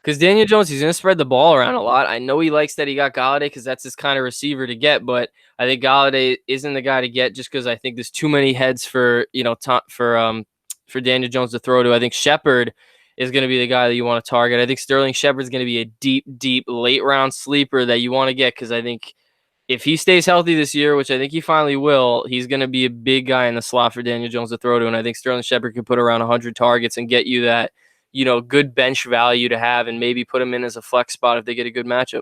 B: because Daniel Jones, he's going to spread the ball around a lot. I know he likes that he got Golladay because that's his kind of receiver to get, but I think Golladay isn't the guy to get just because I think there's too many heads for Daniel Jones to throw to. I think Shepard is going to be the guy that you want to target. I think Sterling Shepard is going to be a deep, deep late round sleeper that you want to get because I think if he stays healthy this year, which I think he finally will, he's going to be a big guy in the slot for Daniel Jones to throw to. And I think Sterling Shepard could put around 100 targets and get you that, good bench value to have and maybe put him in as a flex spot if they get a good matchup.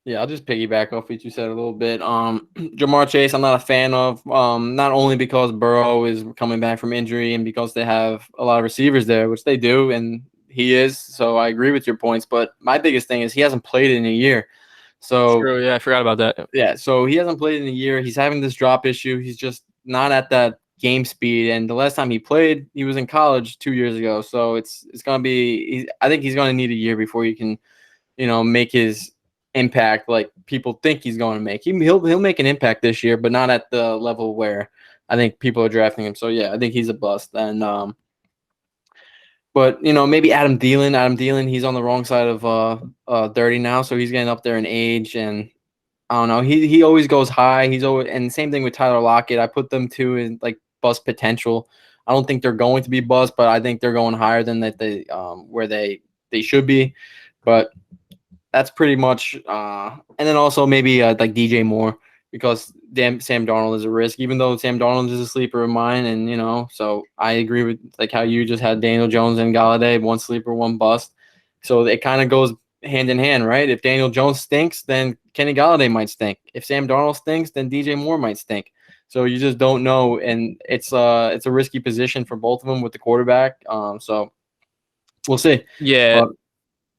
A: Yeah, I'll just piggyback off what you said a little bit. Ja'Marr Chase, I'm not a fan of, not only because Burrow is coming back from injury and because they have a lot of receivers there, which they do, and he is. So I agree with your points. But my biggest thing is he hasn't played in a year. So
B: True, yeah, I forgot about that.
A: Yeah, so he hasn't played in a year. He's having this drop issue. He's just not at that game speed. And the last time he played, he was in college 2 years ago. So it's gonna be. I think he's gonna need a year before he can, make his impact like people think he's going to make. He'll make an impact this year, but not at the level where I think people are drafting him. So yeah, I think he's a bust. And but maybe Adam Thielen. Adam Thielen, he's on the wrong side of 30 now, so he's getting up there in age, and I don't know. He always goes high. He's always, and same thing with Tyler Lockett. I put them two in like bust potential. I don't think they're going to be bust, but I think they're going higher than that they where they should be. But that's pretty much. And then also maybe like DJ Moore because Sam Darnold is a risk, even though Sam Darnold is a sleeper of mine, and so I agree with like how you just had Daniel Jones and Golladay, one sleeper, one bust. So it kind of goes hand in hand, right? If Daniel Jones stinks, then Kenny Golladay might stink. If Sam Darnold stinks, then DJ Moore might stink. So you just don't know, and it's a risky position for both of them with the quarterback. So we'll see.
B: Yeah,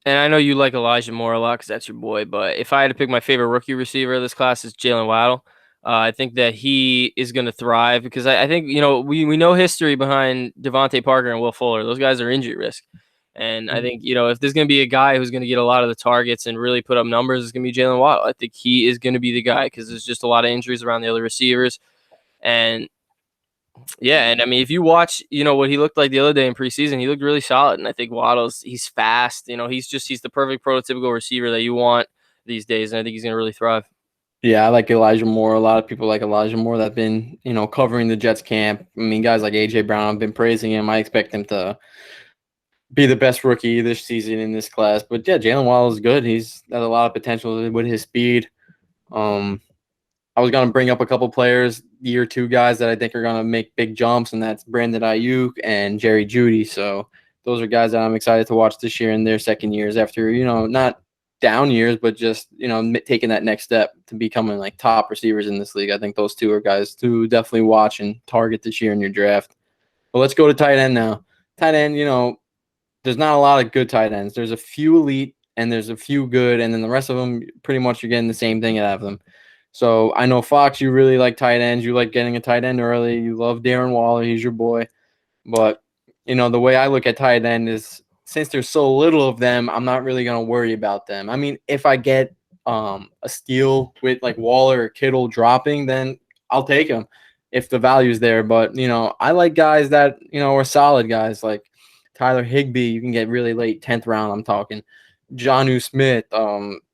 B: and I know you like Elijah Moore a lot because that's your boy. But if I had to pick my favorite rookie receiver of this class, is Jalen Waddle. I think that he is going to thrive because I think we know history behind Devontae Parker and Will Fuller. Those guys are injury risk. And I think, if there's going to be a guy who's going to get a lot of the targets and really put up numbers, it's going to be Jalen Waddle. I think he is going to be the guy because there's just a lot of injuries around the other receivers. And yeah, and I mean, if you watch, what he looked like the other day in preseason, he looked really solid. And I think he's fast. He's the perfect prototypical receiver that you want these days. And I think he's going to really thrive.
A: Yeah, I like Elijah Moore. A lot of people like Elijah Moore that have been, covering the Jets camp. I mean, guys like A.J. Brown have been praising him. I expect him to be the best rookie this season in this class. But yeah, Jalen Waddle is good. He's got a lot of potential with his speed. I was going to bring up a couple players, year two guys that I think are going to make big jumps, and that's Brandon Ayuk and Jerry Jeudy. So those are guys that I'm excited to watch this year in their second years after, not down years, but just, taking that next step to becoming like top receivers in this league. I think those two are guys to definitely watch and target this year in your draft. But let's go to tight end now. Tight end, there's not a lot of good tight ends. There's a few elite and there's a few good, and then the rest of them, pretty much you're getting the same thing out of them. So I know, Fox, you really like tight ends. You like getting a tight end early. You love Darren Waller. He's your boy. But, the way I look at tight end is since there's so little of them, I'm not really going to worry about them. I mean, if I get a steal with like Waller or Kittle dropping, then I'll take him if the value's there. But, I like guys that, are solid guys like Tyler Higbee. You can get really late, 10th round, I'm talking. Jonnu Smith,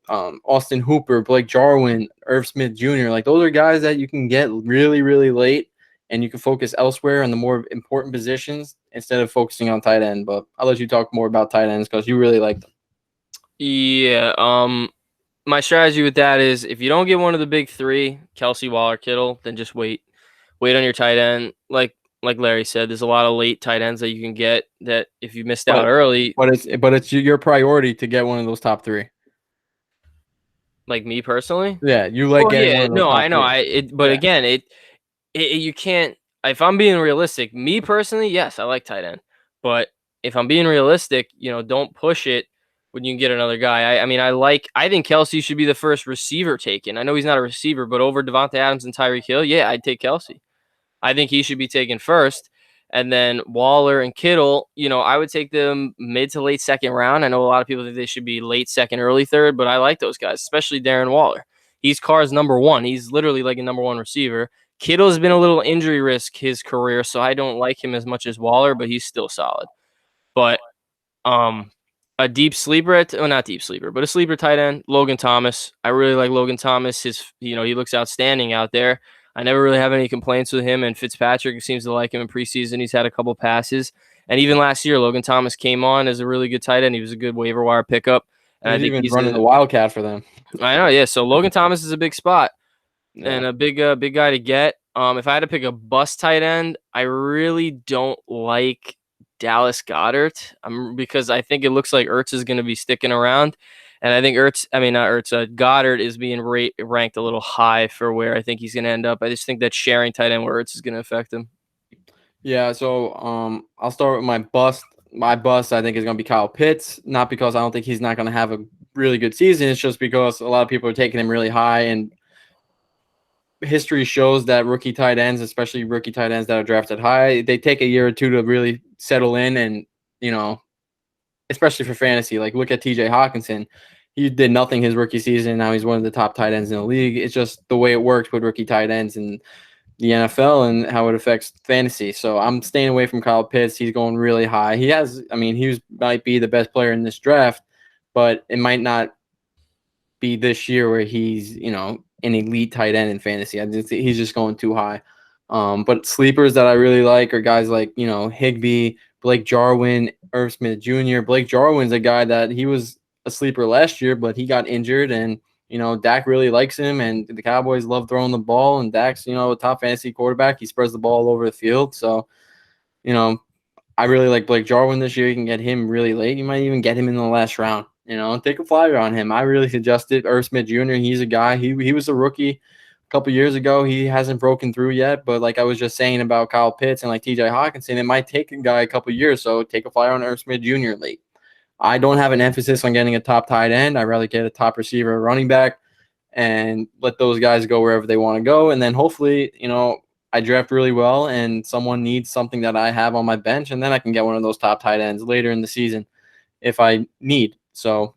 A: Austin Hooper, Blake Jarwin, Irv Smith Jr. Like those are guys that you can get really, really late, and you can focus elsewhere on the more important positions instead of focusing on tight end. But I'll let you talk more about tight ends because you really like them.
B: Yeah. My strategy with that is if you don't get one of the big three, Kelce, Waller, Kittle, then just wait. Wait on your tight end. Like Larry said, there's a lot of late tight ends that you can get that if you missed out early.
A: But it's your priority to get one of those top three.
B: Like me personally?
A: Yeah, you like getting one of those top
B: I know.
A: three.
B: Again, you can't. If I'm being realistic, me personally, yes, I like tight end. But if I'm being realistic, don't push it when you can get another guy. I think Kelce should be the first receiver taken. I know he's not a receiver, but over Devontae Adams and Tyreek Hill, yeah, I'd take Kelce. I think he should be taken first. And then Waller and Kittle, I would take them mid to late second round. I know a lot of people think they should be late second, early third, but I like those guys, especially Darren Waller. He's Carr's number one. He's literally like a number one receiver. Kittle's been a little injury risk his career, so I don't like him as much as Waller, but he's still solid. But a deep sleeper, not deep sleeper, but a sleeper tight end, Logan Thomas. I really like Logan Thomas. He looks outstanding out there. I never really have any complaints with him, and Fitzpatrick seems to like him in preseason. He's had a couple passes. And even last year, Logan Thomas came on as a really good tight end. He was a good waiver wire pickup. And I think
A: he's running the Wildcat for them.
B: I know, yeah. So Logan Thomas is a big spot and a big guy to get. If I had to pick a bust tight end, I really don't like Dallas Goedert because I think it looks like Ertz is going to be sticking around. And I think Goddard is being ranked a little high for where I think he's going to end up. I just think that sharing tight end where Ertz is going to affect him.
A: Yeah, so I'll start with my bust. My bust, I think, is going to be Kyle Pitts. Not because I don't think he's not going to have a really good season. It's just because a lot of people are taking him really high. And history shows that rookie tight ends, especially rookie tight ends that are drafted high, they take a year or two to really settle in and, especially for fantasy. Like, look at TJ Hawkinson. He did nothing his rookie season. Now he's one of the top tight ends in the league. It's just the way it works with rookie tight ends in the NFL and how it affects fantasy. So I'm staying away from Kyle Pitts. He might be the best player in this draft, but it might not be this year where he's, an elite tight end in fantasy. He's just going too high. But sleepers that I really like are guys like, Higbee, Blake Jarwin, Irv Smith Jr. Blake Jarwin's a guy that he was a sleeper last year, but he got injured, and Dak really likes him, and the Cowboys love throwing the ball, and Dak's a top fantasy quarterback. He spreads the ball all over the field, so I really like Blake Jarwin this year. You can get him really late. You might even get him in the last round. Take a flyer on him. I really suggested Irv Smith Jr. He's a guy. He was a rookie a couple years ago. He hasn't broken through yet, but like I was just saying about Kyle Pitts and like TJ Hawkinson, it might take a guy a couple years. So take a flyer on Irv Smith Jr. late. I don't have an emphasis on getting a top tight end. I'd rather get a top receiver, or running back, and let those guys go wherever they want to go. And then hopefully, I draft really well and someone needs something that I have on my bench, and then I can get one of those top tight ends later in the season. if I need. So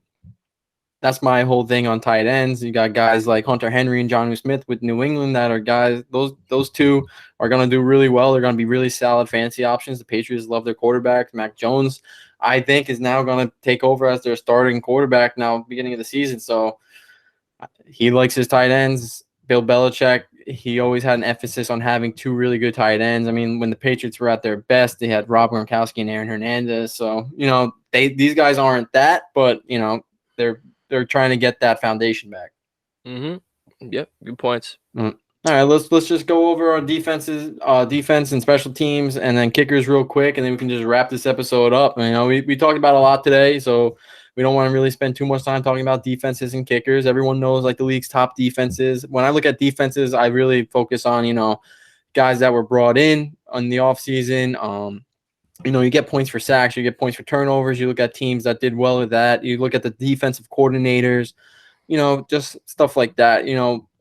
A: that's my whole thing on tight ends. You got guys like Hunter Henry and Jonnu Smith with New England that are guys. Those two are going to do really well. They're going to be really solid fantasy options. The Patriots love their quarterback. Mac Jones, I think, is now going to take over as their starting quarterback now, beginning of the season. So he likes his tight ends. Bill Belichick, he always had an emphasis on having two really good tight ends. I mean, when the Patriots were at their best, they had Rob Gronkowski and Aaron Hernandez. So, these guys aren't that, but, they're trying to get that foundation back.
B: Yep, good points.
A: All right, let's just go over our defense and special teams, and then kickers real quick, and then we can just wrap this episode up. We talked about a lot today, so we don't want to really spend too much time talking about defenses and kickers. Everyone knows like the league's top defenses. When I look at defenses, I really focus on guys that were brought in the offseason. You get points for sacks, you get points for turnovers. You look at teams that did well with that. You look at the defensive coordinators, just stuff like that.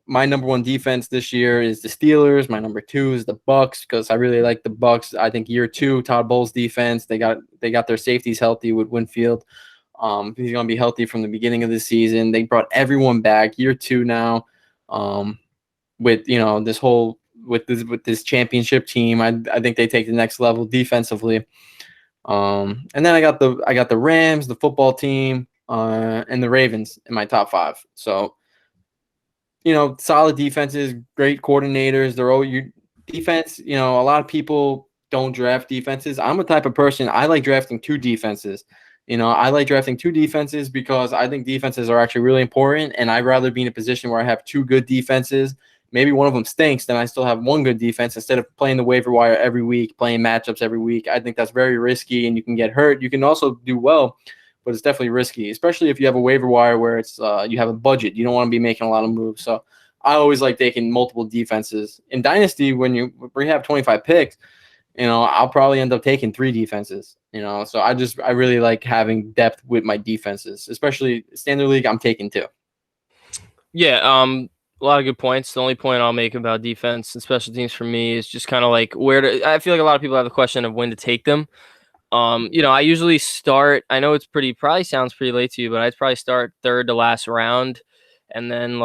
A: My number one defense this year is the Steelers. My number two is the Bucks because I really like the Bucks. I think year two, Todd Bowles' defense, they got their safeties healthy with Winfield. He's going to be healthy from the beginning of the season. They brought everyone back year two now. With this championship team, I think they take the next level defensively. And then I got the Rams, the football team, and the Ravens in my top five. So, solid defenses, great coordinators. They're all your defense. A lot of people don't draft defenses. I'm a type of person, I like drafting two defenses. I like drafting two defenses because I think defenses are actually really important, and I'd rather be in a position where I have two good defenses. Maybe one of them stinks, then I still have one good defense instead of playing the waiver wire every week, playing matchups every week. I think that's very risky, and you can get hurt. You can also do well, but it's definitely risky, especially if you have a waiver wire where it's you have a budget. You don't want to be making a lot of moves. So I always like taking multiple defenses. In Dynasty, when you have 25 picks, I'll probably end up taking three defenses. So I really like having depth with my defenses, especially Standard League. I'm taking two.
B: Yeah, a lot of good points. The only point I'll make about defense and special teams for me is just kind of like I feel like a lot of people have the question of when to take them. I usually start, I know probably sounds pretty late to you, but I'd probably start third to last round. And then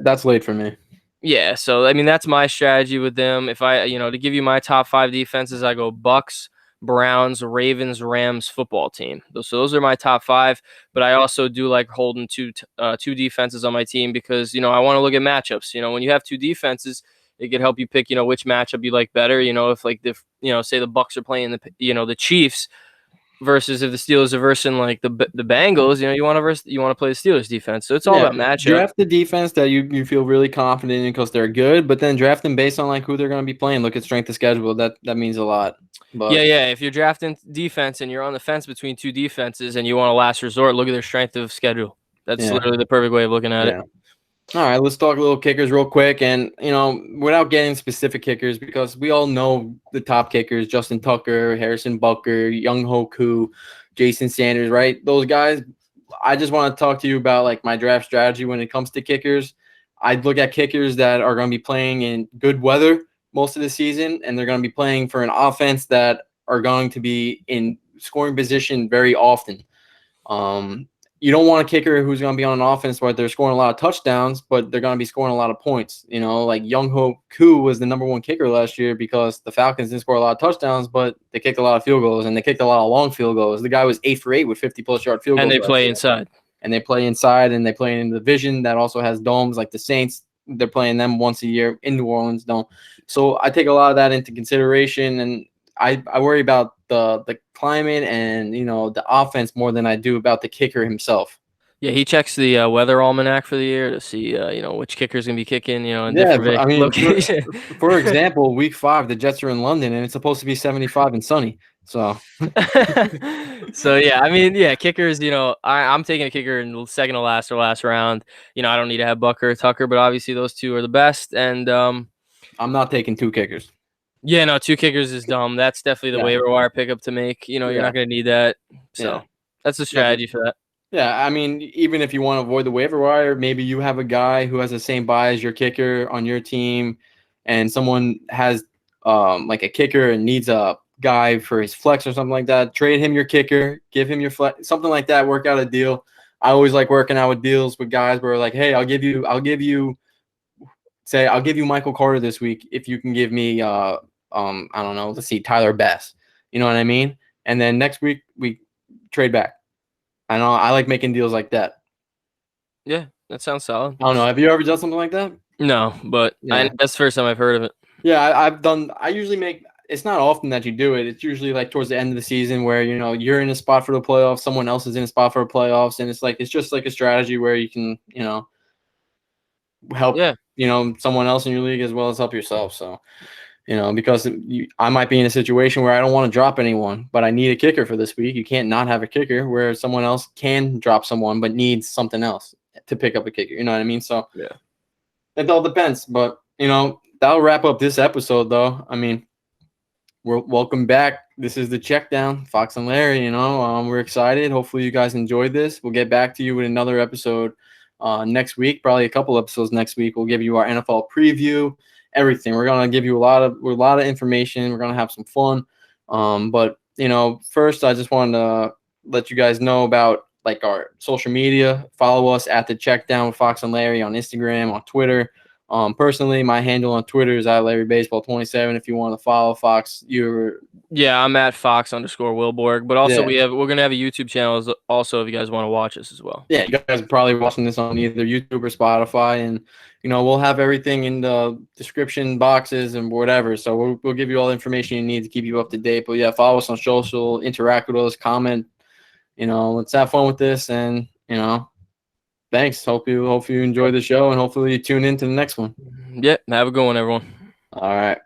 A: that's late for me.
B: Yeah. So, that's my strategy with them. If to give you my top five defenses, I go Bucks, Browns, Ravens, Rams, football team. So those are my top five. But I also do like holding two defenses on my team because I want to look at matchups. When you have two defenses, it could help you pick which matchup you like better. If say the Bucks are playing the Chiefs versus if the Steelers are versing like the Bengals, you want to play the Steelers defense. So it's all about matchup.
A: Draft the defense that you feel really confident in because they're good, but then draft them based on like who they're going to be playing. Look at strength of schedule. That means a lot. But
B: yeah. If you're drafting defense and you're on the fence between two defenses and you want a last resort, look at their strength of schedule. That's literally the perfect way of looking at it.
A: All right, let's talk a little kickers real quick. And, without getting specific kickers, because we all know the top kickers, Justin Tucker, Harrison Butker, Younghoe Koo, Jason Sanders, right? Those guys, I just want to talk to you about like my draft strategy when it comes to kickers. I'd look at kickers that are going to be playing in good weather most of the season, and they're going to be playing for an offense that are going to be in scoring position very often. You don't want a kicker who's going to be on an offense where they're scoring a lot of touchdowns, but they're going to be scoring a lot of points. Like Younghoe Koo was the number one kicker last year because the Falcons didn't score a lot of touchdowns, but they kicked a lot of field goals, and they kicked a lot of long field goals. The guy was 8 for 8 with 50-plus yard field goals.
B: And they play inside.
A: And they play inside, and they play in the division that also has domes like the Saints. They're playing them once a year in New Orleans dome. So I take a lot of that into consideration, and I worry about the climate and the offense more than I do about the kicker himself.
B: Yeah, he checks the weather almanac for the year to see which kicker's gonna be kicking. In different locations.
A: For example, week 5, the Jets are in London, and it's supposed to be 75 and sunny. So,
B: kickers. I'm taking a kicker in the second to last or last round. I don't need to have Butker or Tucker, but obviously those two are the best. And
A: I'm not taking two kickers.
B: Yeah, no, two kickers is dumb. That's definitely the waiver wire pickup to make. You're not going to need that. So that's the strategy for that.
A: Yeah, even if you want to avoid the waiver wire, maybe you have a guy who has the same buy as your kicker on your team, and someone has like a kicker and needs a guy for his flex or something like that, trade him your kicker, give him your flex, something like that. Work out a deal. I always like working out with deals with guys where like, hey, I'll give you Michael Carter this week if you can give me I don't know, let's see, Tyler Bass. You know what I mean? And then next week we trade back. I know I like making deals like that.
B: Yeah, that sounds solid.
A: I don't know. Have you ever done something like that?
B: No, but
A: Yeah.
B: that's the first time I've heard of it.
A: Yeah, I usually make. It's not often that you do it. It's usually like towards the end of the season where you're in a spot for the playoffs, someone else is in a spot for the playoffs, and it's just like a strategy where you can help someone else in your league as well as help yourself. So because I might be in a situation where I don't want to drop anyone, but I need a kicker for this week. You can't not have a kicker where someone else can drop someone but needs something else to pick up a kicker. You know what I mean? So
B: yeah,
A: it all depends. But that'll wrap up this episode, though. I mean, we're welcome back. This is the Check Down, Fox and Larry. We're excited. Hopefully, you guys enjoyed this. We'll get back to you with another episode next week. Probably a couple episodes next week. We'll give you our NFL preview, everything. We're gonna give you a lot of information. We're gonna have some fun. But first, I just wanted to let you guys know about like our social media. Follow us at the Check Down with Fox and Larry on Instagram, on Twitter. Personally, my handle on Twitter is @LarryBaseball27. If you want to follow Fox,
B: I'm at Fox_Wilborg. But also
A: Yeah.
B: we're gonna have a YouTube channel also if you guys want to watch us as well.
A: Yeah, you guys are probably watching this on either YouTube or Spotify, and we'll have everything in the description boxes and whatever. So we'll give you all the information you need to keep you up to date. But yeah, follow us on social, interact with us, comment. Let's have fun with this, and thanks. Hope you enjoy the show, and hopefully you tune in to the next one.
B: Yeah, have a good one, everyone.
A: All right.